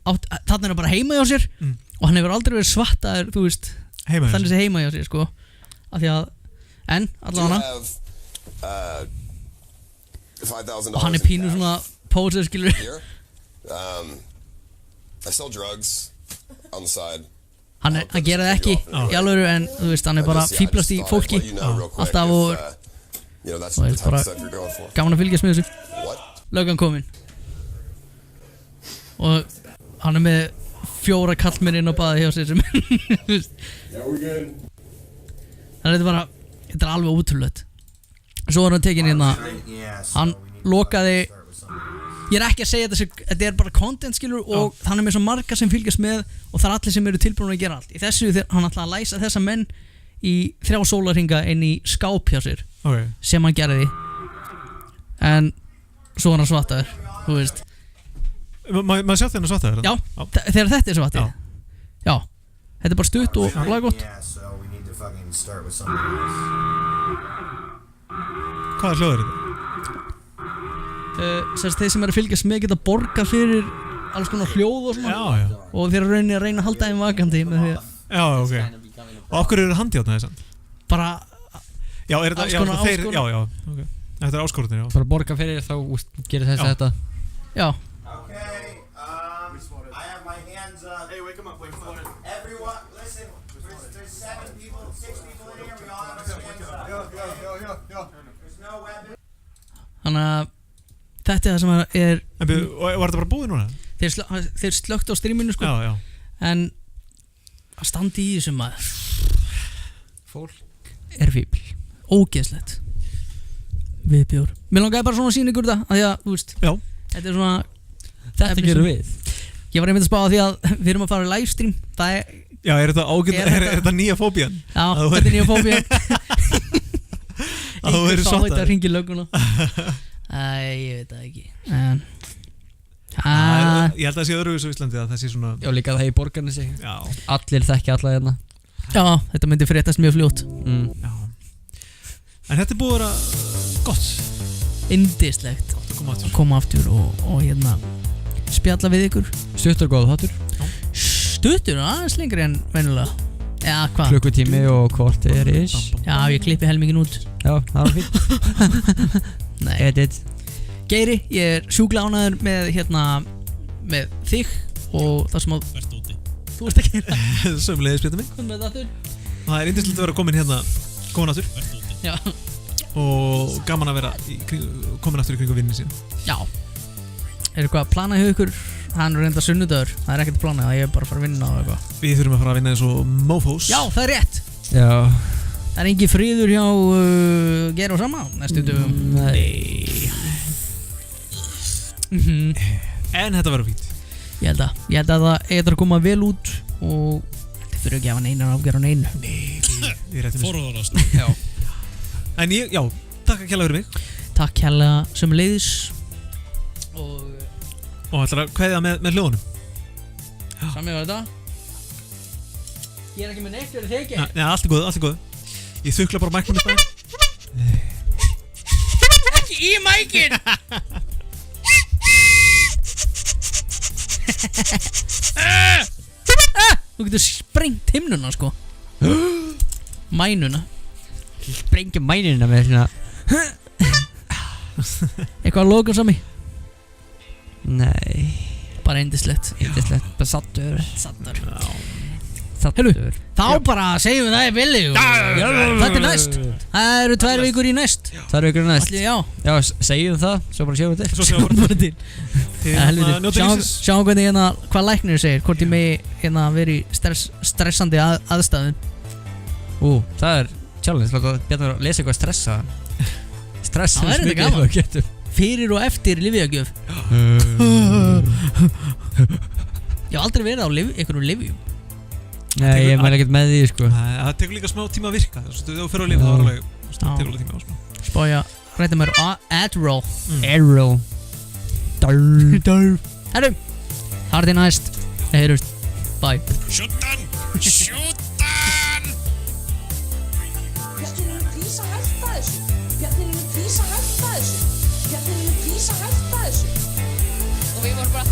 þarna er hann bara heima hjá sér og hann hefur aldrei verið svartaður, þú veist, þannig sem heima hjá sér, sko. Af því að, en, allavega og hann er pínu svona poser, skilur. Hann gera það ekki í alvöru, en þú veist, hann er bara fíblast í fólki alltaf og það er bara gaman að fylgjast með þessu. Löggan kominn og hann er með 4 kallmenn inn á baði hjá sér sem þannig að þetta er alveg ótrúlegt. Svo var hann tekinn hérna, hann lokaði, ég er ekki að segja þetta er bara content, skilur, og hann er með svo marga sem fylgjast með og það er allir sem eru tilbúin að gera allt. Í þessu hann ætlaði að læsa þessa menn í 3 sólarhringa inn í skáp hjá sér, sem hann gerði, en svo var hann svartaður, þú veist. Maður sjá þegar hann svartaður? Já, þegar þetta er svartið. Já, þetta er bara stutt og laggott. Hvaða hljóð er þetta? Þeir sem eru að fylgjast með geta borga fyrir alls konar hljóð og svona. Og þeir eru að reyna að halda þeim vakandi með því að ok. Og af hverju eru handjátna þess að? Bara já, er þetta, já, þeir, já, ok. Þetta er áskorunir, já. Bara borga fyrir þá gerir þetta. Já. Þannig að þetta er það sem er. Og var þetta bara búið núna? Þeir slökkt á streaminu, sko. Já. En að standa í þessum maður, fólk er fíbl, ógeðslegt við bjór. Mér langaði bara svona að sýna ykkur það, að því að, þú veist, þetta er svona, þetta gerum við. Ég var einmitt að spá að því að við erum að fara í livestream. Það er, já, er þetta nýja fóbían? Já, þetta er nýja fóbían. Að þú verður svartaður. Einhver sá þetta að hringi lögguna. Ég veit það ekki. Ég held að það sé öðruvísu í Íslandi að það sé svona. Já, líka það í borgarni sig. Allir þekkja alla hérna. Já, þetta myndi fréttast mjög fljótt. Já. En þetta er búið að vera gott. Yndislegt að koma aftur og hérna spjalla við ykkur. Stuttur góð þáttur. Stuttur, aðeins lengri en venjulega. Já, hvað? Klukkutími og korter is. Já, ég klippi helmingin út. Já, það var fínt. Nei. Edit. Geiri, ég er sjúklega ánægður með með þig og það sem að Vertu úti. þú ert að gera. Sömuleiðis Pétur minn. Hvað með það þurr? Það er yndislegt að vera komin aftur Vertu úti. Já, og gaman að vera komin aftur í kringu vinnin sín. já. Er eitthvað að plana hjá ykkur? Hann er reynda sunnudagur, það er ekkert að plana, ég er bara að fara að vinna og eitthvað. Við þurfum að fara að vinna eins og mofos. Já, það er rétt. Já. Það er engin friður hjá Geir og Sama næstu dögum. Nei. En þetta verður fínt. Ég held að það er að koma vel út og þetta fyrir ekki að hafa neinar afgjör á neinu. Við réttum þessu. Forðarast. Já. En já, takk að kjalla fyrir mig. Takk hérlega sömuleiðis Og ætlar að kveðja með hljóðunum. Samið var þetta. Ég er ekki með neitt verið þegi. Nei, allt er góð. Ég þukla bara mæknum í spæðin. Ekki í mækin. Þú getur sprengt himnuna sko. Mænuna. Sprengja mænina með svona. Eitthvað að loka Sami. Nei. Bara yndislegt. Yndislegt. Bara sattur. Heyrðu, þá bara segjum við það í billi. Þetta er næst. Það eru 2 vikur í næst. 2 vikur í næst. Já. Já, segjum það. Svo bara sjáum við til. Svo sjáum við Bara til. Sjáum hvernig hvað læknir segir. Hvort ég megi vera í stressandi aðstæðum. Það er challenge. Bjarnar að lesa eitthvað stressa. Stressa. Það er þetta gaman. Fyrir og eftir lyfjagjöf. Ég hef aldrei verið á einhverjum lyfjum. Nei, ég mæli ekkert með því sko. Það tekur líka smá tíma að virka. Þú fyrir að lifa það alveg. Það tekur alveg tíma á smá. Spája, rætta mér Adderall. Adderall. Herru, það er því næst. Heyrust, bye. Sjúttan. Bjarnir plís að hætta þessu. Bjarnir plís að hætta þessu. Bjarnir plís að hætta þessu. Og við vorum bara